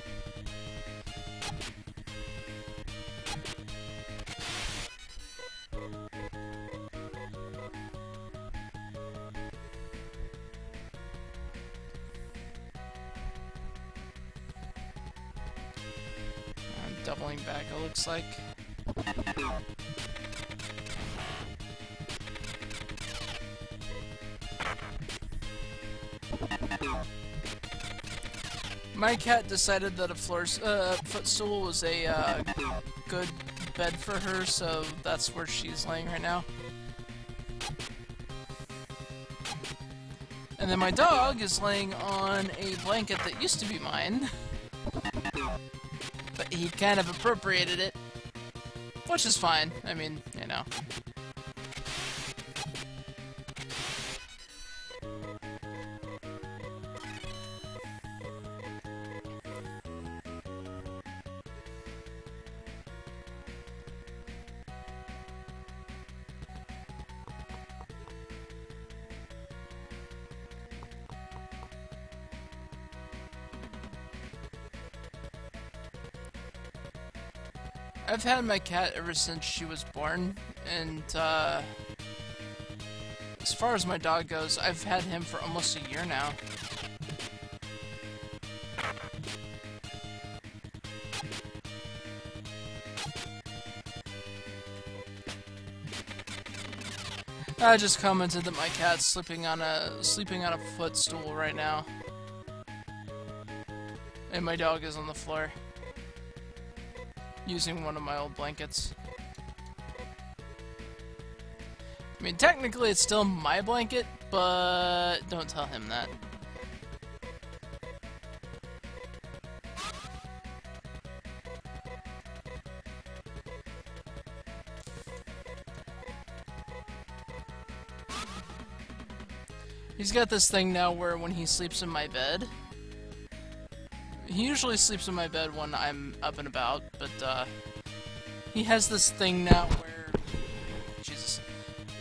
I'm doubling back, it looks like. My cat decided that a footstool was a good bed for her, so that's where she's laying right now. And then my dog is laying on a blanket that used to be mine, but he kind of appropriated it, which is fine. I mean, you know. I've had my cat ever since she was born, and as far as my dog goes, I've had him for almost a year now. I just commented that my cat's sleeping on a footstool right now, and my dog is on the floor, using one of my old blankets. I mean, technically it's still my blanket, but don't tell him that. He's got this thing now where when he sleeps in my bed, he usually sleeps in my bed when I'm up and about, but he has this thing now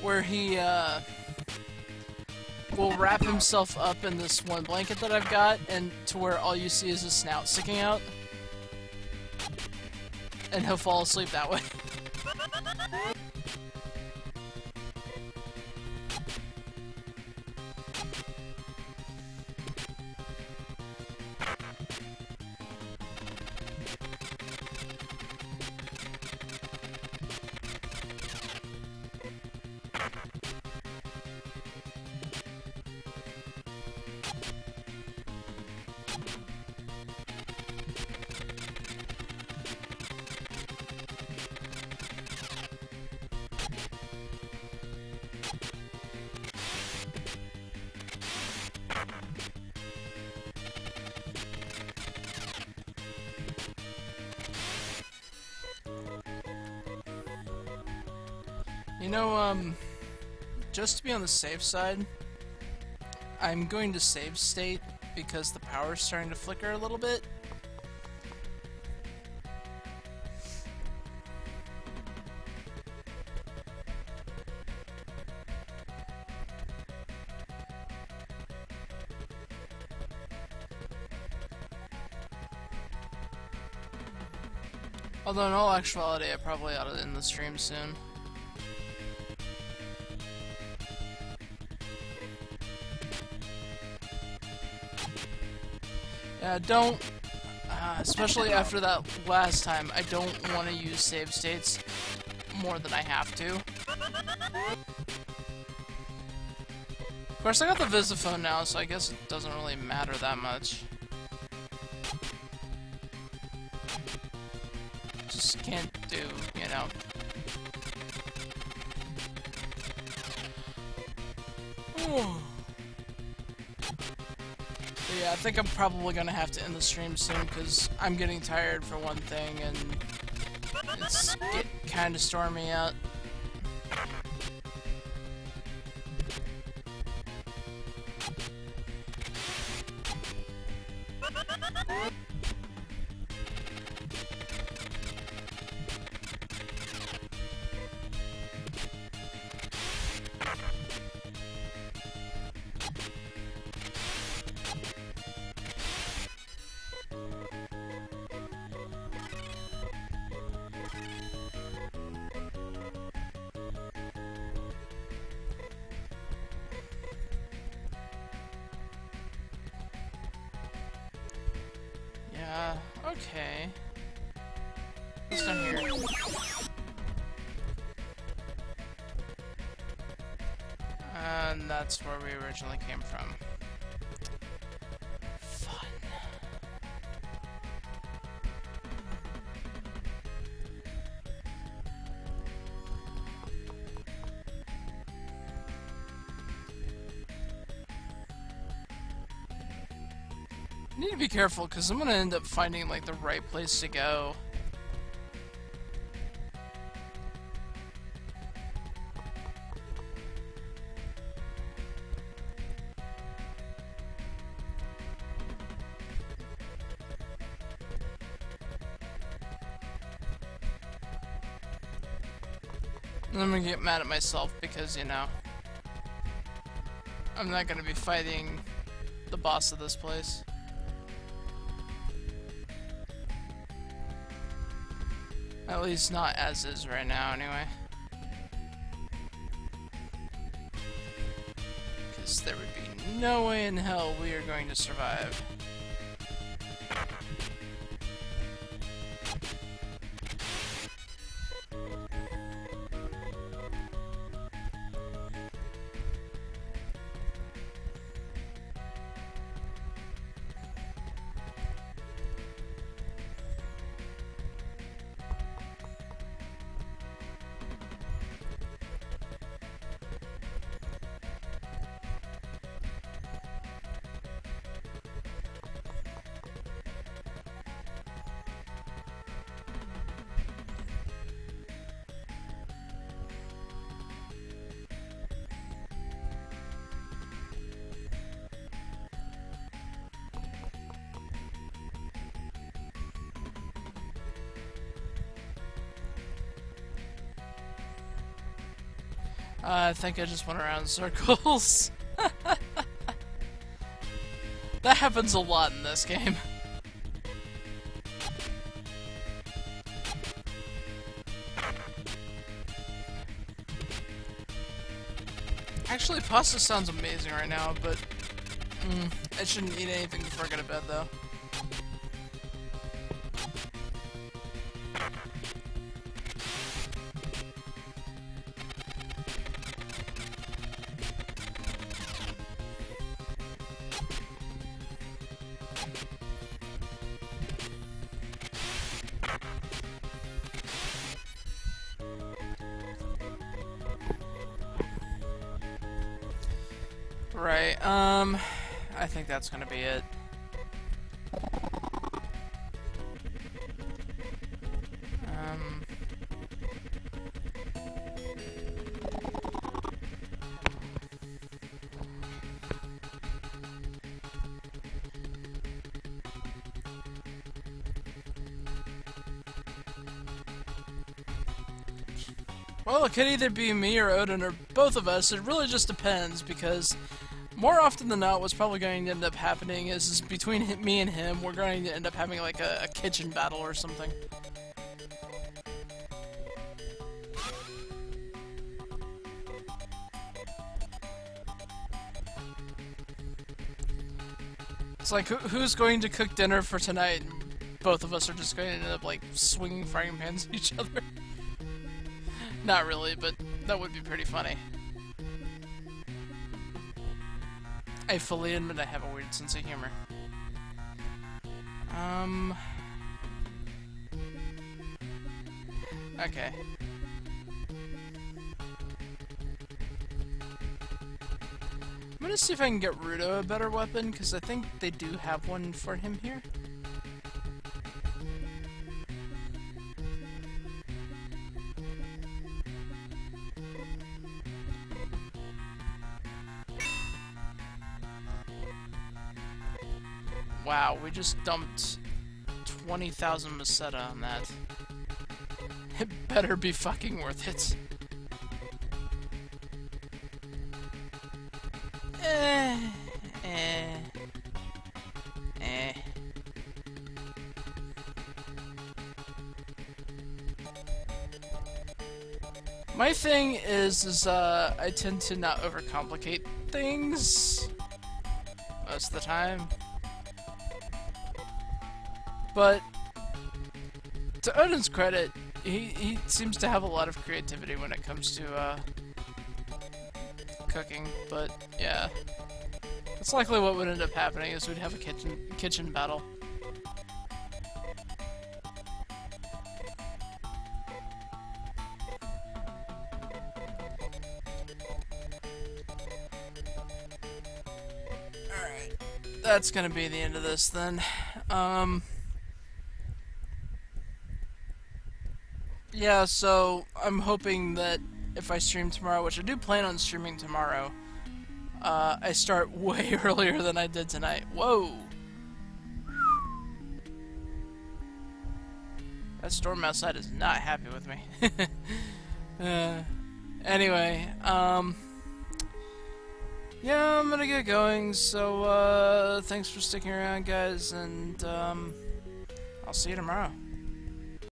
where he will wrap himself up in this one blanket that I've got, and to where all you see is his snout sticking out, and he'll fall asleep that way. You know, just to be on the safe side, I'm going to save state because the power's starting to flicker a little bit. Although in all actuality, I probably ought to end the stream soon. Don't, especially after that last time, I don't want to use save states more than I have to. Of course, I got the Visiphone now, so I guess it doesn't really matter that much. Just can't do, you know. But yeah, I think I'm probably gonna have to end the stream soon because I'm getting tired for one thing, and it's kind of stormy out. Okay. What's down here? And that's where we originally came from. Fun. I need to be careful because I'm gonna end up finding like the right place to go. And I'm gonna get mad at myself because, you know, I'm not gonna be fighting the boss of this place. At least not as is right now, anyway. Because there would be no way in hell we are going to survive. I think I just went around in circles. That happens a lot in this game. Actually, pasta sounds amazing right now, but I shouldn't eat anything before I go to bed, though. Right, I think that's gonna be it. Well, it could either be me or Odin or both of us. It really just depends, because more often than not, what's probably going to end up happening is between me and him, we're going to end up having like a kitchen battle or something. It's like, who's going to cook dinner for tonight? And both of us are just going to end up like swinging frying pans at each other. Not really, but that would be pretty funny. I fully admit I have a weird sense of humor. Okay. gonna see if I can get Rudo a better weapon, because I think they do have one for him here. Wow, we just dumped 20,000 Meseta on that. It better be fucking worth it. My thing is I tend to not overcomplicate things most of the time. But to Odin's credit, he seems to have a lot of creativity when it comes to cooking. But yeah, it's likely what would end up happening is we'd have a kitchen battle. Alright, that's gonna be the end of this then. Yeah, so I'm hoping that if I stream tomorrow, which I do plan on streaming tomorrow, I start way earlier than I did tonight. Whoa! That storm outside is not happy with me. Anyway, yeah, I'm gonna get going, so thanks for sticking around, guys, and I'll see you tomorrow.